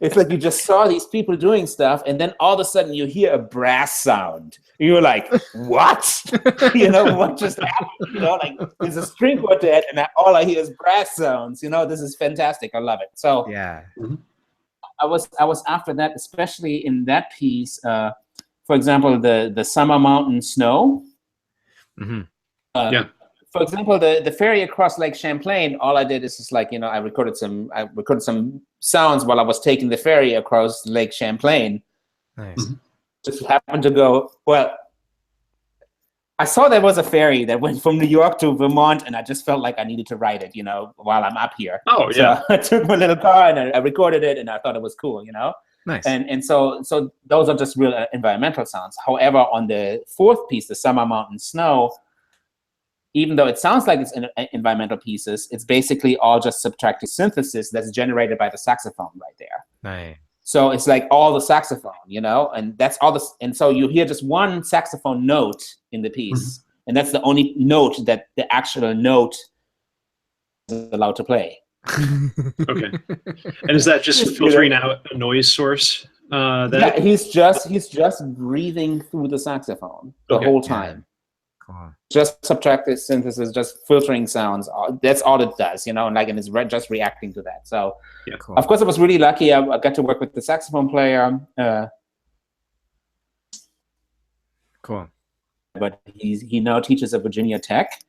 it's like you just saw these people doing stuff, and then all of a sudden you hear a brass sound. And you're like, what? What just happened? Like there's a string quartet, and all I hear is brass sounds. This is fantastic. I love it. So yeah, I was after that, especially in that piece. For example, the Summer Mountain Snow. Mm-hmm. Yeah. For example, the ferry across Lake Champlain, all I did is just like, I recorded some sounds while I was taking the ferry across Lake Champlain. Nice. Mm-hmm. Just happened to go, well, I saw there was a ferry that went from New York to Vermont, and I just felt like I needed to write it, while I'm up here. Oh, yeah. So I took my little car and I recorded it, and I thought it was cool, Nice. And so those are just real environmental sounds. However, on the fourth piece, the Summer Mountain Snow, even though it sounds like it's environmental pieces, it's basically all just subtractive synthesis that's generated by the saxophone right there. Nice. So it's like all the saxophone, and that's all this. And so you hear just one saxophone note in the piece, and that's the only note that the actual note is allowed to play. Okay. And is that just filtering out a noise source? Yeah, he's just breathing through the saxophone the whole time. Yeah. Cool. Just subtractive synthesis, just filtering sounds. That's all it does, and it's just reacting to that. So, yeah, cool. Of course, I was really lucky. I got to work with the saxophone player. Cool. But he now teaches at Virginia Tech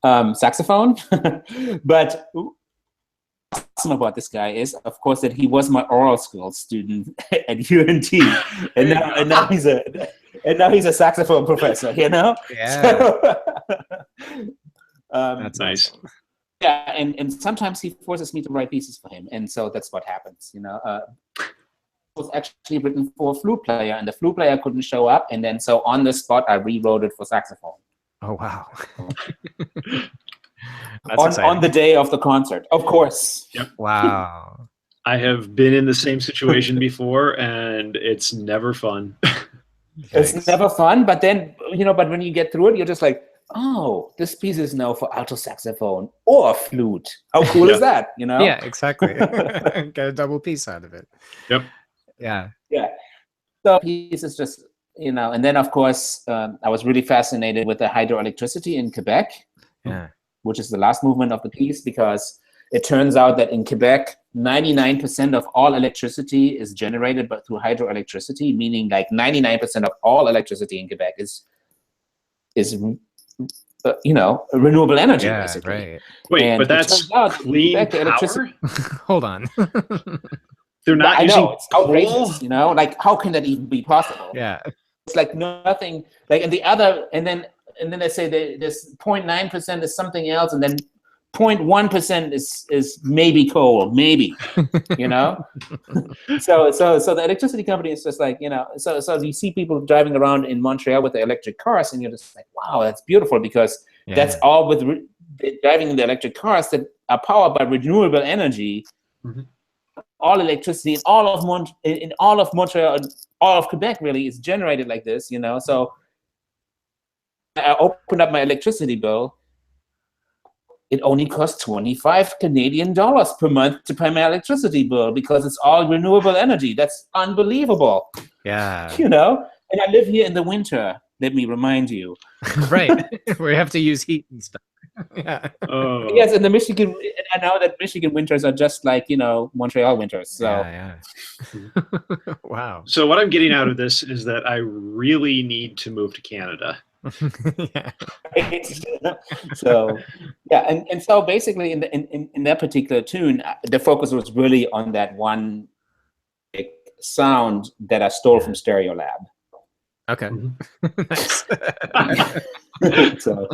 saxophone. But awesome about this guy is, of course, that he was my oral skills student at UNT, and now he's a saxophone professor. Yeah. So, that's nice. Yeah, and sometimes he forces me to write pieces for him, and so that's what happens. It was actually written for a flute player, and the flute player couldn't show up, and then so on the spot I rewrote it for saxophone. Oh wow. on the day of the concert, of course. Yep. Wow. I have been in the same situation before, and it's never fun. It's never fun, but then, but when you get through it, you're just like, oh, this piece is now for alto saxophone or flute. How cool is that, Yeah, exactly. Get a double piece out of it. Yep. Yeah. Yeah. So piece is just, and then, of course, I was really fascinated with the hydroelectricity in Quebec, which is the last movement of the piece, because it turns out that in Quebec, 99% of all electricity is generated through hydroelectricity, meaning like 99% of all electricity in Quebec is renewable energy, basically. Right. Wait, and but that's clean power? Hold on. They're not I using know, it's outrageous, like how can that even be possible? Yeah. It's like nothing, like, and then they say there's 0.9% is something else, and then 0.1% is maybe coal, maybe, So the electricity company is just like, so you see people driving around in Montreal with the electric cars, and you're just like, wow, that's beautiful, because that's all with driving in the electric cars that are powered by renewable energy. Mm-hmm. All electricity in all of Montreal, all of Quebec really is generated like this, So I opened up my electricity bill. It only costs 25 Canadian dollars per month to pay my electricity bill, because it's all renewable energy. That's unbelievable. Yeah. And I live here in the winter. Let me remind you. Right. We have to use heat and stuff. Yeah. Oh. Yes, and I know that Michigan winters are just like, Montreal winters. So. Yeah. Wow. So what I'm getting out of this is that I really need to move to Canada. Yeah. So and so basically in that particular tune, the focus was really on that one sound that I stole from Stereolab. Okay. Nice. So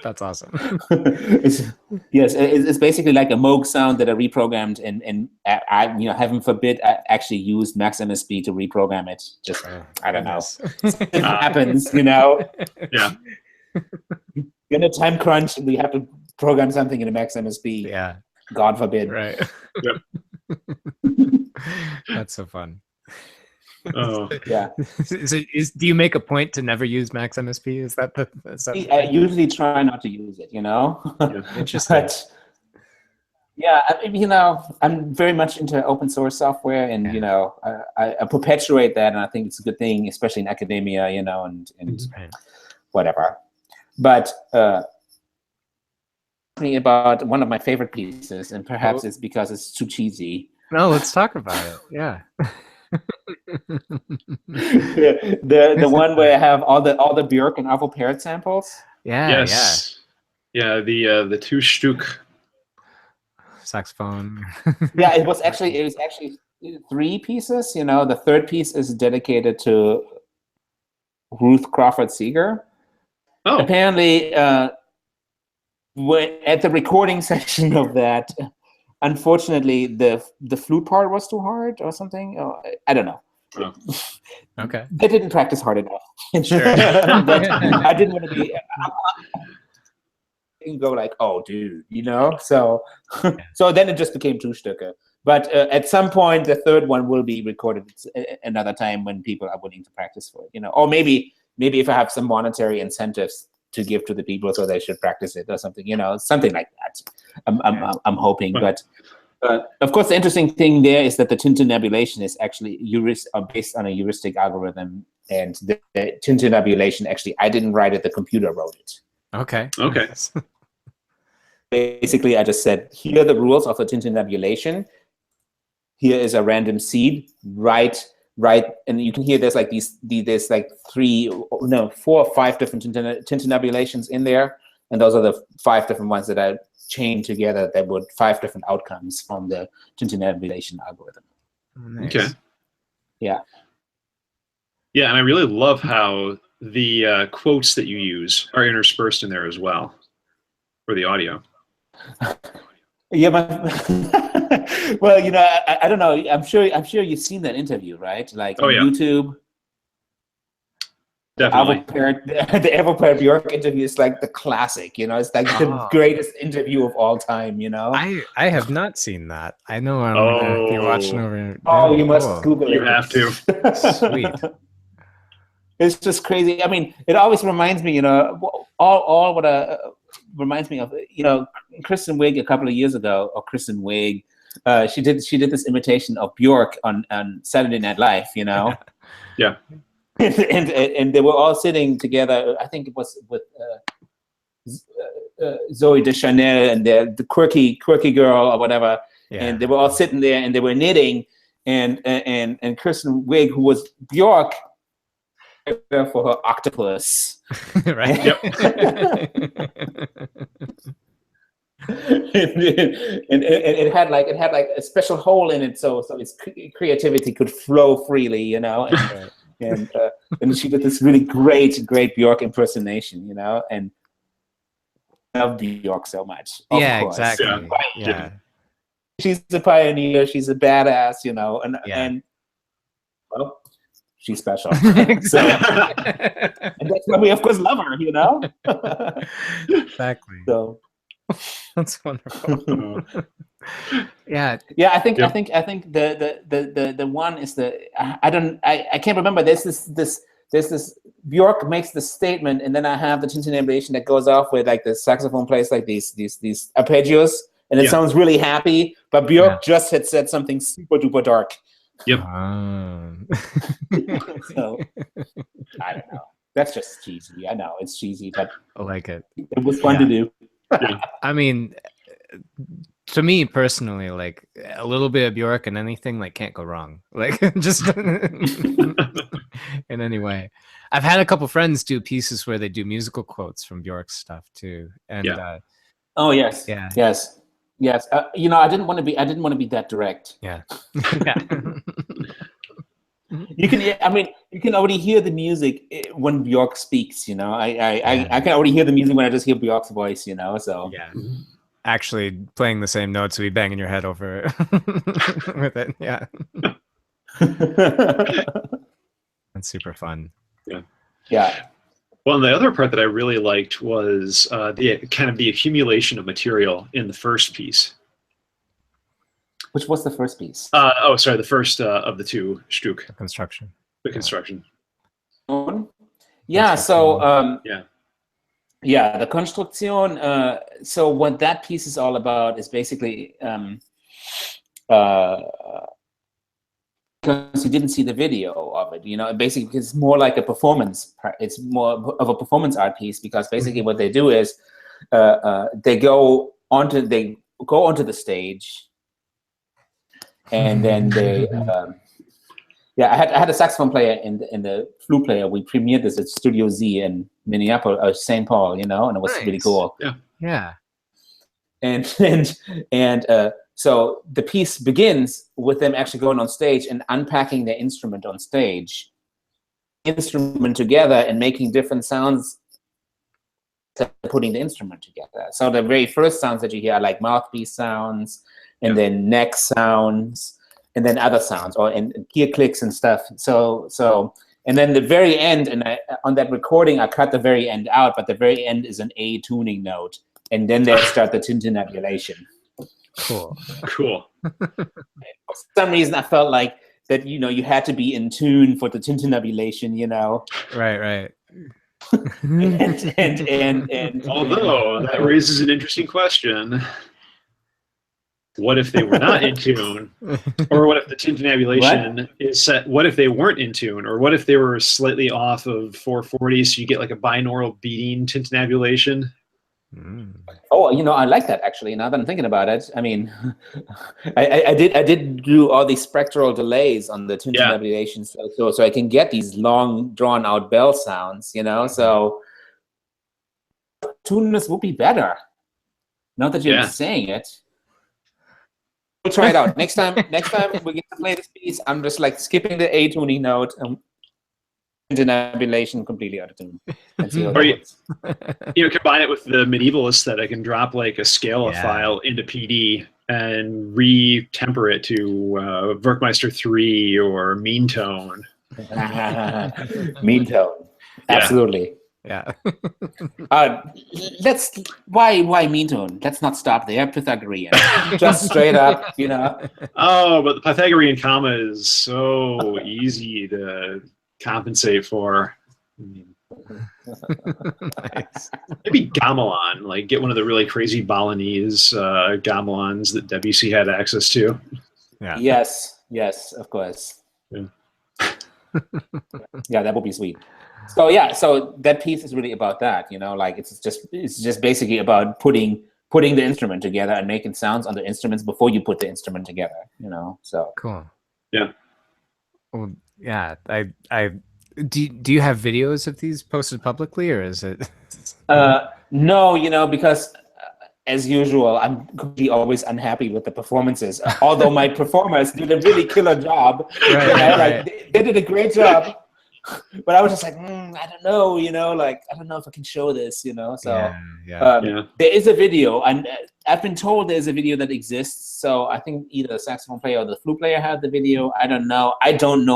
that's awesome. It's basically like a Moog sound that I reprogrammed, and I heaven forbid I actually used Max MSP to reprogram it. Just I don't know. It happens, Yeah. In a time crunch, we have to program something in a Max MSP. Yeah. God forbid. Right. Yep. That's so fun. Oh. Yeah. Do you make a point to never use Max MSP? Is that I usually try not to use it, Interesting. But yeah, I'm very much into open source software, and I perpetuate that, and I think it's a good thing, especially in academia, and whatever. But about one of my favorite pieces, and perhaps it's because it's too cheesy. No, let's talk about it. Yeah. the one where I have all the Björk and Arvo Pärt samples. Yeah. Yes. Yeah. The two Stück saxophone. Yeah, it was actually 3 pieces. The third piece is dedicated to Ruth Crawford Seeger. Oh. Apparently, at the recording session of that, unfortunately, the flute part was too hard or something. I don't know. Oh. Okay. They didn't practice hard enough. Sure. But I didn't want to be. You go like, oh, dude, So, so then it just became 2 Stücke. But at some point, the third one will be recorded another time when people are willing to practice for it. Or maybe if I have some monetary incentives to give to the people, so they should practice it or something. Something like that. I'm hoping, but. Of course, the interesting thing there is that the tintinnabulation is actually based on a heuristic algorithm, and the tintinnabulation actually, I didn't write it; the computer wrote it. Okay. Basically, I just said, here are the rules of the tintinnabulation. Here is a random seed. Right, and you can hear there's like there's like 4 or 5 different tintinnabulations in there, and those are the 5 different ones that I chained together that would 5 different outcomes from the tintinnabulation algorithm. Nice. Okay. Yeah. Yeah, and I really love how the quotes that you use are interspersed in there as well for the audio. Yeah, well, I don't know. I'm sure you've seen that interview, right? Like on YouTube. Definitely. The Evo Bjork interview is like the classic, you know. It's like the greatest interview of all time, you know. I have not seen that. I know I'm gonna be watching over. Oh, you must Google it. You have to. Sweet. It's just crazy. I mean, it always reminds me, you know, all what reminds me of, you know, Kristen Wiig a couple of years ago, or Kristen Wiig, she did this imitation of Bjork on Saturday Night Live, you know. Yeah. and they were all sitting together. I think it was with Zoe Deschanel and the quirky girl or whatever. Yeah. And they were all sitting there and they were knitting. And Kristen Wiig, who was Bjork, for her octopus. Right. Yep. and it had like a special hole in it, so its creativity could flow freely, you know. And she did this really great Bjork impersonation, you know, and I love Bjork so much. Yeah, exactly. Yeah. She's a pioneer. She's a badass, you know, and well, she's special. So, and that's why we of course love her, you know. Exactly. So that's wonderful. Yeah. I think the one is I can't remember. There's this Bjork makes the statement, and then I have the tintinnabulation that goes off with like the saxophone plays like these arpeggios, and it sounds really happy. But Bjork just had said something super duper dark. Yep. So I don't know. That's just cheesy. I know it's cheesy, but I like it. It was fun to do. I mean, to me personally, like a little bit of Bjork and anything like can't go wrong. Like just in any way. I've had a couple friends do pieces where they do musical quotes from Bjork's stuff too. And oh yes, yeah, yes. You know, I didn't want to be that direct. Yeah. You can already hear the music when Bjork speaks, you know. I can already hear the music when I just hear Bjork's voice, you know. So yeah, actually playing the same notes, we banging your head over with it. Yeah, that's super fun. Yeah. Well, and the other part that I really liked was the accumulation of material in the first piece. Which was the first piece? The first of the two Stück. The construction. The construction. Yeah. So the Konstruktion. So what that piece is all about is basically because you didn't see the video of it, you know. Basically, it's more like a performance. It's more of a performance art piece because basically what they do is they go onto the stage. And then they, I had a saxophone player and the flute player. We premiered this at Studio Z in Minneapolis, St. Paul, you know, and it was really cool. Yeah. And so the piece begins with them actually going on stage and unpacking their instrument on stage, instrument together and making different sounds, putting the instrument together. So the very first sounds that you hear are like mouthpiece sounds, and then neck sounds, and then other sounds, and gear clicks and stuff. So, and then the very end, and on that recording, I cut the very end out, but the very end is an A tuning note, and then they start the tintinnabulation. Cool. For some reason, I felt like that, you know, you had to be in tune for the tintinnabulation, you know. Right. and although that raises an interesting question. What if they were not in tune? Or what if the tintinnabulation is set? What if they weren't in tune? Or what if they were slightly off of 440, so you get like a binaural beating tintinnabulation? Oh, you know, I like that actually. Now that I'm thinking about it, I mean, I did do all these spectral delays on the tintinnabulation, so I can get these long, drawn out bell sounds, you know. So tuneness would be better. Not that you're saying it. We'll try it out next time. Next time we get to play this piece, I'm just like skipping the A tuning note and tintinnabulation completely out of tune. And see how that works. You know, combine it with the medieval aesthetic and drop like a scale file into PD and re-temper it to Werkmeister 3 or Mean Tone. Mean Tone. Absolutely. Yeah. Why mean tone? Let's not stop there. Pythagorean. Just straight up, Oh, but the Pythagorean comma is so easy to compensate for. Nice. Maybe gamelan, like get one of the really crazy Balinese gamelans that Debussy had access to. Yeah. Yes, of course. Yeah. Yeah, that would be sweet. So yeah, so that piece is really about that, like it's just basically about putting the instrument together and making sounds on the instruments before you put the instrument together, so cool. Yeah. Well, yeah, I do you have videos of these posted publicly, or is it no, because as usual, I'm always unhappy with the performances, although my performers did a really killer job. Right. They did a great job. But I was just like, I don't know, like, I don't know if I can show this, so there is a video, and I've been told there's a video that exists, so I think either the saxophone player or the flute player had the video. I don't know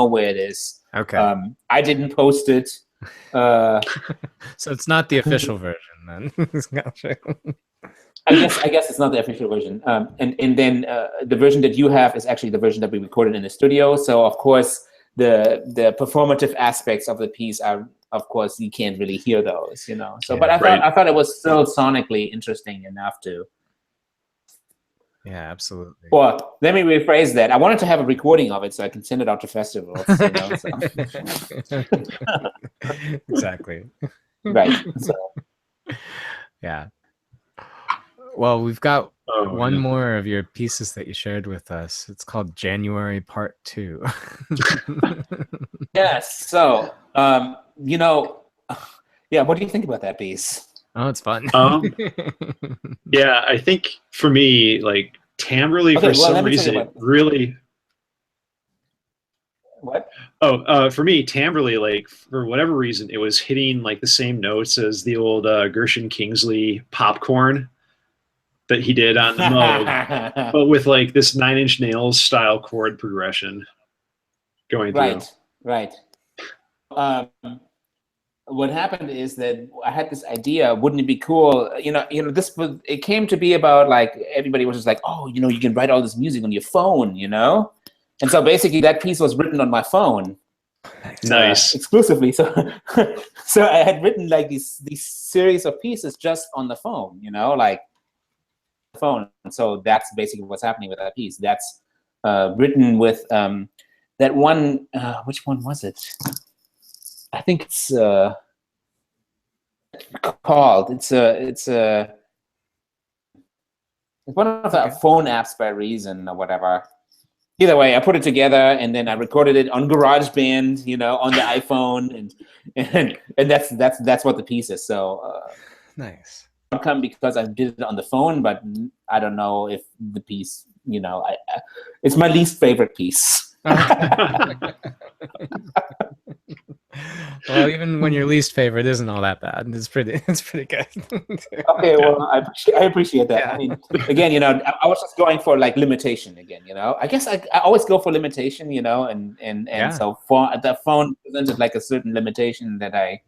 where it is. Okay. I didn't post it. So it's not the official version then. I guess it's not the official version. And then the version that you have is actually the version that we recorded in the studio, so of course the performative aspects of the piece are, of course, you can't really hear those, So, but I thought it was still sonically interesting enough to. Yeah, absolutely. Well, let me rephrase that. I wanted to have a recording of it so I can send it out to festivals. Exactly. Right. So. Yeah. Well, we've got one more of your pieces that you shared with us. It's called January Part 2. Yes. So, what do you think about that piece? Oh, it's fun. Yeah, I think for me, like timbrally, for some reason, it really. What? For me, timbrally, like for whatever reason, it was hitting like the same notes as the old Gershon Kingsley Popcorn that he did on the Moog, but with like this 9 Inch Nails style chord progression going through. Right. What happened is that I had this idea. Wouldn't it be cool? It came to be about like everybody was just like, oh, you can write all this music on your phone, and so basically that piece was written on my phone. Nice. Exclusively. So I had written like these series of pieces just on the phone, like phone. So that's basically what's happening with that piece. That's written with that one. Which one was it? I think it's called. It's one of the phone apps by Reason or whatever. Either way, I put it together and then I recorded it on GarageBand, on the iPhone, and that's what the piece is. So nice. Outcome because I did it on the phone, but I don't know if the piece, it's my least favorite piece. Well, even when your least favorite isn't all that bad, it's pretty good. Okay, well, I appreciate that. Yeah. I mean, again, I was just going for like limitation again. I guess I always go for limitation, and so for the phone presented like a certain limitation that I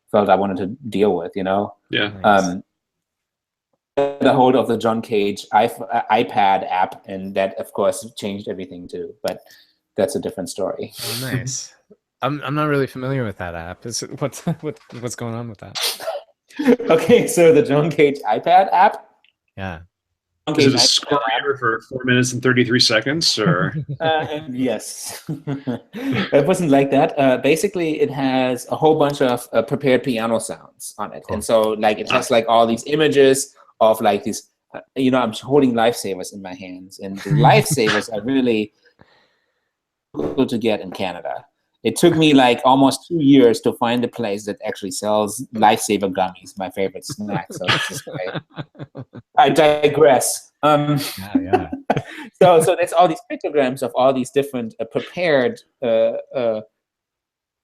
felt I wanted to deal with. Yeah. Nice. The hold of the John Cage iPad app, and that of course changed everything too. But that's a different story. Oh, nice. I'm not really familiar with that app. What's going on with that? Okay, so the John Cage iPad app. Yeah. Is it a score reader for 4 minutes and 33 seconds, or? Yes, it wasn't like that. Basically, it has a whole bunch of prepared piano sounds on it, and so like it has like all these images of like these. I'm holding Lifesavers in my hands, and the Lifesavers are really difficult to get in Canada. It took me like almost 2 years to find a place that actually sells Lifesaver gummies, my favorite snack. So this is great. I digress. Yeah. So there's all these pictograms of all these different prepared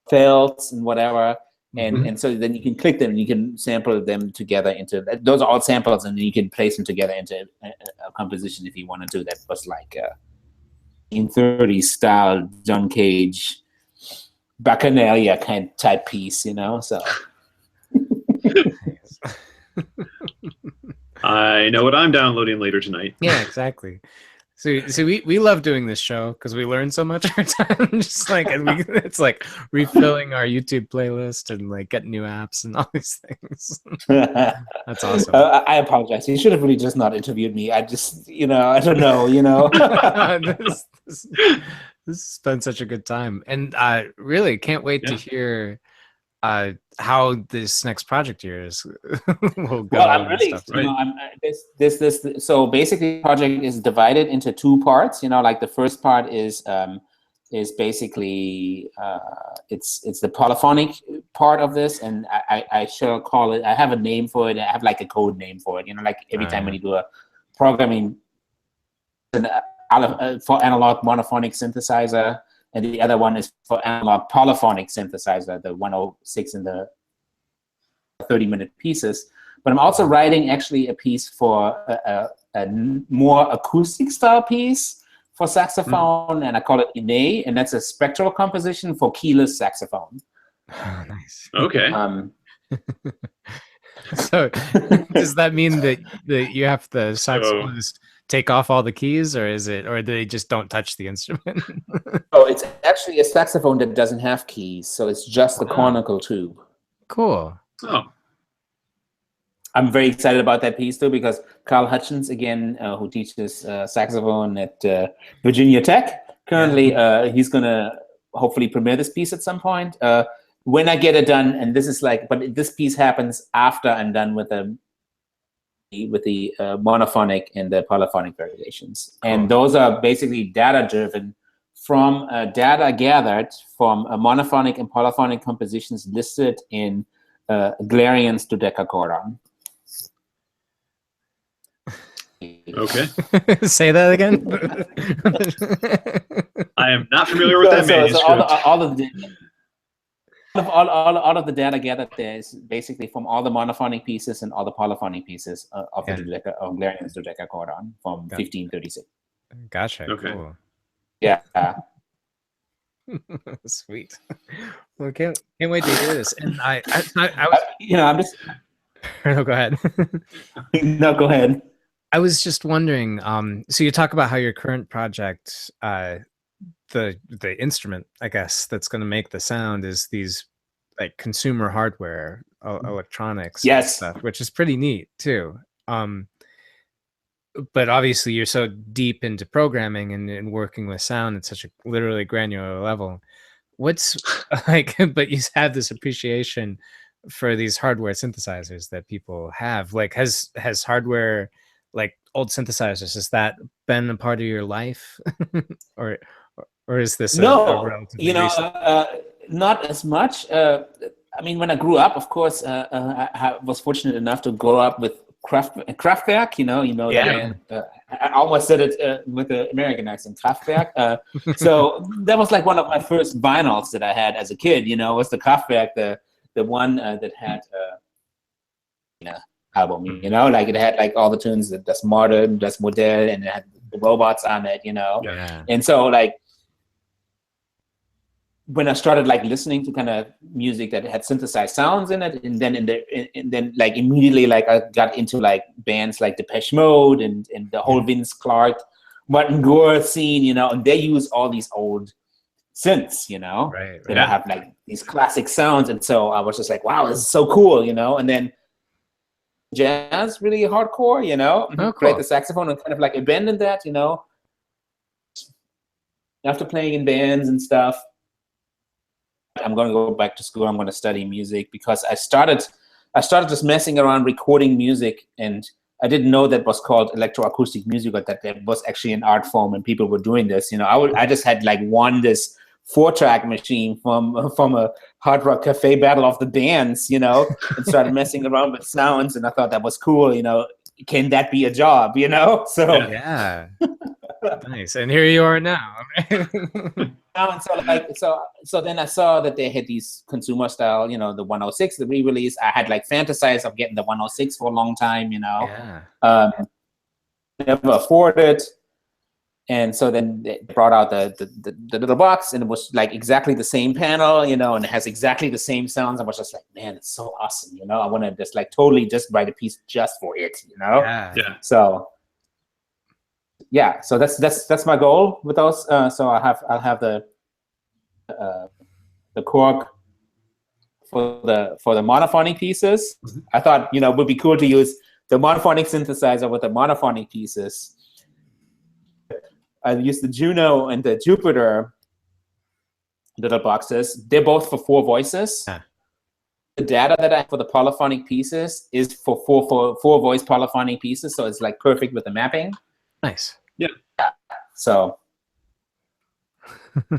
felts and whatever, and so then you can click them and you can sample them together into. Those are all samples, and then you can place them together into a composition if you want to do that. Was like in 1930s style John Cage Bacchanalia kind type piece, you know. So I know what I'm downloading later tonight. Yeah, exactly. So we love doing this show because we learn so much every time. Just like, and it's like refilling our YouTube playlist and like getting new apps and all these things. That's awesome. I apologize. You should have really just not interviewed me. I just, you know, I don't know, you know. This has been such a good time, and I really can't wait to hear how this next project yours will go. Well, I'm really, stuff, right? So basically, the project is divided into two parts. You know, like the first part is basically it's the polyphonic part of this, and I shall call it. I have a name for it. I have like a code name for it. You know, like every time when you do a programming for analog monophonic synthesizer, and the other one is for analog polyphonic synthesizer, the 106 and the 30-minute pieces. But I'm also writing actually a piece for a more acoustic style piece for saxophone, and I call it Ine, and that's a spectral composition for keyless saxophone. Oh, nice. Okay. So does that mean that you have the saxophonist take off all the keys, or they just don't touch the instrument? Oh, it's actually a saxophone that doesn't have keys, so it's just the conical tube. Cool. Oh. I'm very excited about that piece too, because Carl Hutchins, again, who teaches saxophone at Virginia Tech, currently he's gonna hopefully premiere this piece at some point. When I get it done, and this is like, but this piece happens after I'm done with the monophonic and the polyphonic variations, and those are basically data driven from data gathered from monophonic and polyphonic compositions listed in Glarian's Dodecachordon. Okay. Say that again. I am not familiar with that manuscript. All of the data gathered there is basically from all the monophonic pieces and all the polyphonic pieces of Glarian's Dodecachordon from 1536. Gotcha. Okay. Cool. Yeah. Sweet. Well, can't wait to hear this. And I was, I'm just. No, go ahead. No, go ahead. I was just wondering. So you talk about how your current project, the instrument, I guess, that's going to make the sound is these like consumer hardware, electronics, yes, stuff, which is pretty neat too. But obviously you're so deep into programming and working with sound at such a literally granular level. What's like, but you have this appreciation for these hardware synthesizers that people have. Like, has hardware, like old synthesizers, has that been a part of your life? or is this no, a relatively recent? Not as much. I mean, when I grew up, of course, I was fortunate enough to grow up with Kraftwerk, Yeah. I almost said it with the American accent, Kraftwerk. So that was like one of my first vinyls that I had as a kid, was the Kraftwerk, the one that had album, like it had like all the tunes, Das Modern, Das Modell, and it had the robots on it, Yeah. And so like, when I started like listening to kind of music that had synthesized sounds in it, and then like immediately like I got into like bands like Depeche Mode and the whole Vince Clarke, Martin Gore scene, and they use all these old synths, right. that have like these classic sounds, and so I was just like, wow, this is so cool, and then jazz really hardcore, played the saxophone and kind of like abandoned that, after playing in bands and stuff. I'm going to go back to school. I'm going to study music because I started just messing around recording music, and I didn't know that was called electroacoustic music, but that was actually an art form and people were doing this. I just had like won this 4-track machine from a Hard Rock Cafe battle of the bands, and started messing around with sounds, and I thought that was cool. Can that be a job? So yeah. Nice. And here you are now. And so then I saw that they had these consumer style, the 106, the re-release. I had like fantasized of getting the 106 for a long time, Yeah. Never afforded. And so then they brought out the little box, and it was like exactly the same panel, you know, and it has exactly the same sounds. I was just like, man, it's so awesome, you know. I want to just like totally just write a piece just for it, you know. Yeah. So yeah, so that's my goal with those. So I'll have the Korg for the monophonic pieces. Mm-hmm. I thought, you know, it would be cool to use the monophonic synthesizer with the monophonic pieces. I used the Juno and the Jupiter little boxes. They're both for 4 voices. Yeah. The data that I have for the polyphonic pieces is for four voice polyphonic pieces, so it's like perfect with the mapping. Nice. Yeah. So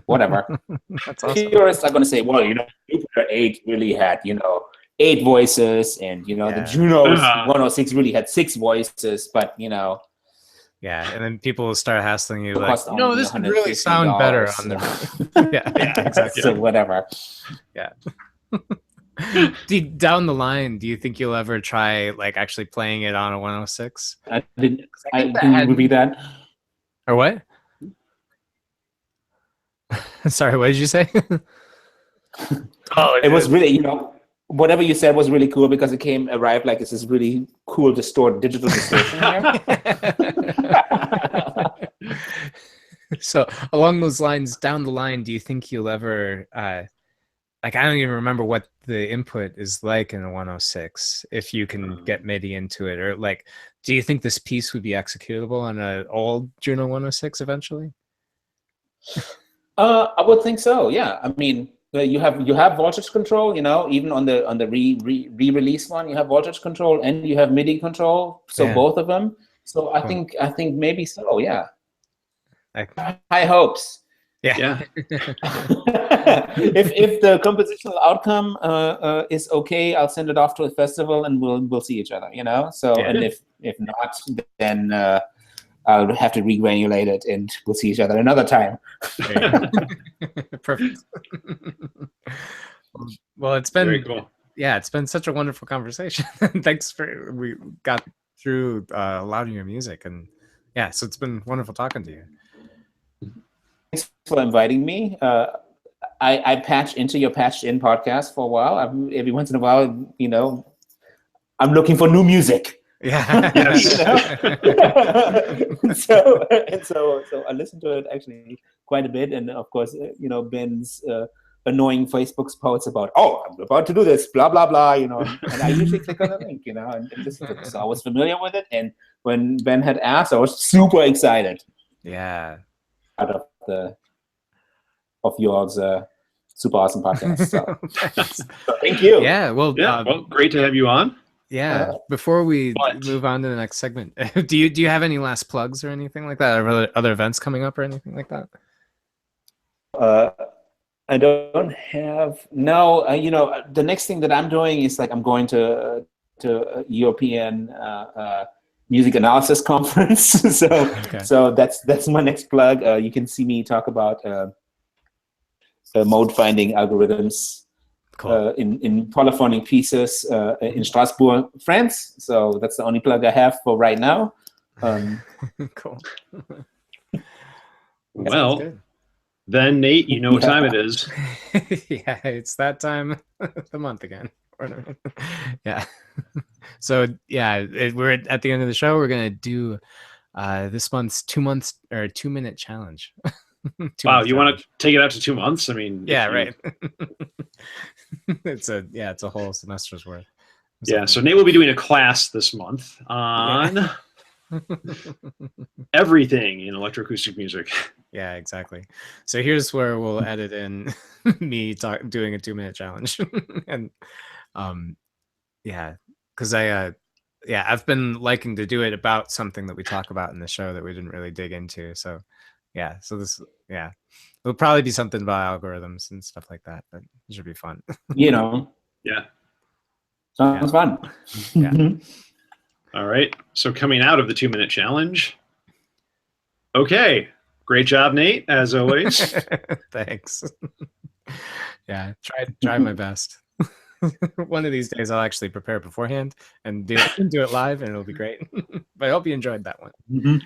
whatever. That's awesome. Purists are going to say, well, you know, Jupiter 8 really had, you know, 8 voices, and you know, the Juno's 106 really had 6 voices, but you know. Yeah, and then people will start hassling you like, no, this would really sound better on the. yeah, exactly. So whatever. Yeah. Down the line, do you think you'll ever try like actually playing it on a 106? I didn't repeat that. Or what? Sorry, what did you say? It was really, you know, whatever you said was really cool because it arrived like it's this really cool digital distortion here. So along those lines, down the line, do you think you'll ever like, I don't even remember what the input is like in a 106 if you can get MIDI into it, or like, do you think this piece would be executable on an old Juno 106 eventually? I would think so. Yeah, I mean, you have voltage control. You know, even on the re-release one, you have voltage control and you have MIDI control. So both of them. So I think maybe so. Yeah. High hopes. Yeah. If the compositional outcome is okay, I'll send it off to a festival and we'll see each other. You know. So and if not, then I'll have to regranulate it and we'll see each other another time. Perfect. Well, it's been very cool. Yeah, it's been such a wonderful conversation. Thanks we got through a lot of your music, and yeah, so it's been wonderful talking to you. Thanks for inviting me. I patch into your Patched In podcast for a while. Every once in a while, you know, I'm looking for new music. Yeah. So I listen to it actually quite a bit, and of course, you know, Ben's annoying Facebook's posts about, oh, I'm about to do this, blah blah blah, you know, and I usually click on the link, you know, and listen to it. So I was familiar with it, and when Ben had asked, I was super excited. Yeah. Out of yours super awesome podcast. So thank you. Yeah. Well, great to have you on. Yeah. Before we move on to the next segment, do you have any last plugs or anything like that, or other events coming up or anything like that? I don't have you know, the next thing that I'm doing is like I'm going to European music analysis conference. So that's my next plug. You can see me talk about mode finding algorithms. Cool. In polyphonic pieces in Strasbourg, France. So that's the only plug I have for right now. Cool. Well, then Nate, you know what time it is. Yeah, it's that time of the month again. Yeah. So yeah, we're at the end of the show. We're gonna do this month's 2-minute challenge. Wow, you want to take it out to 2 months? I mean, yeah, right. It's a whole semester's worth. Yeah, so Nate will be doing a class this month on everything in electroacoustic music. Yeah, exactly. So here's where we'll edit in me doing a 2-minute challenge, and yeah, because I've been liking to do it about something that we talk about in the show that we didn't really dig into. So yeah, it'll probably be something about algorithms and stuff like that, but it should be fun. You know. Yeah. Sounds fun. Yeah. All right. So coming out of the 2-minute challenge. Okay. Great job, Nate, as always. Thanks. Yeah, try my best. One of these days I'll actually prepare beforehand and do it live, and it'll be great. But I hope you enjoyed that one. Mm-hmm.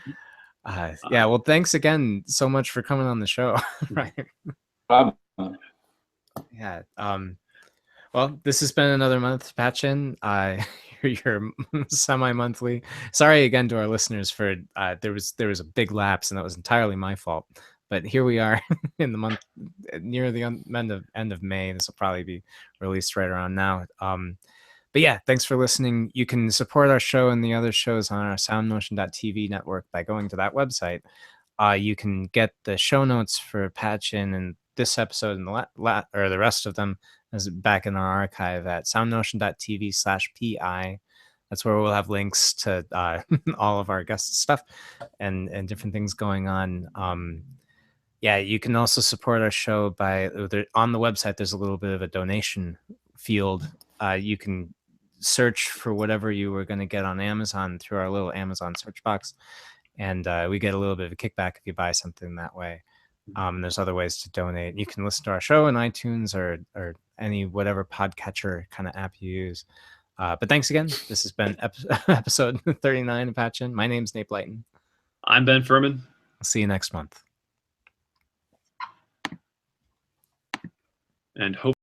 Yeah, well, thanks again so much for coming on the show. Right. Yeah. Well, this has been another month, Patchen. You're semi-monthly. Sorry again to our listeners for there was a big lapse, and that was entirely my fault. But here we are in the month near the end of May. This will probably be released right around now. But yeah, thanks for listening. You can support our show and the other shows on our soundmotion.tv network by going to that website. You can get the show notes for Patchen and this episode and the rest of them is back in our archive at soundmotion.tv/PI. That's where we'll have links to all of our guest stuff and different things going on. Yeah, you can also support our show by on the website. There's a little bit of a donation field. You can search for whatever you were going to get on Amazon through our little Amazon search box, and we get a little bit of a kickback if you buy something that way. There's other ways to donate. You can listen to our show in iTunes or any whatever podcatcher kind of app you use. But thanks again. This has been episode 39 of Patchen. My name's Nate Blyton. I'm Ben Furman. I'll see you next month. And hope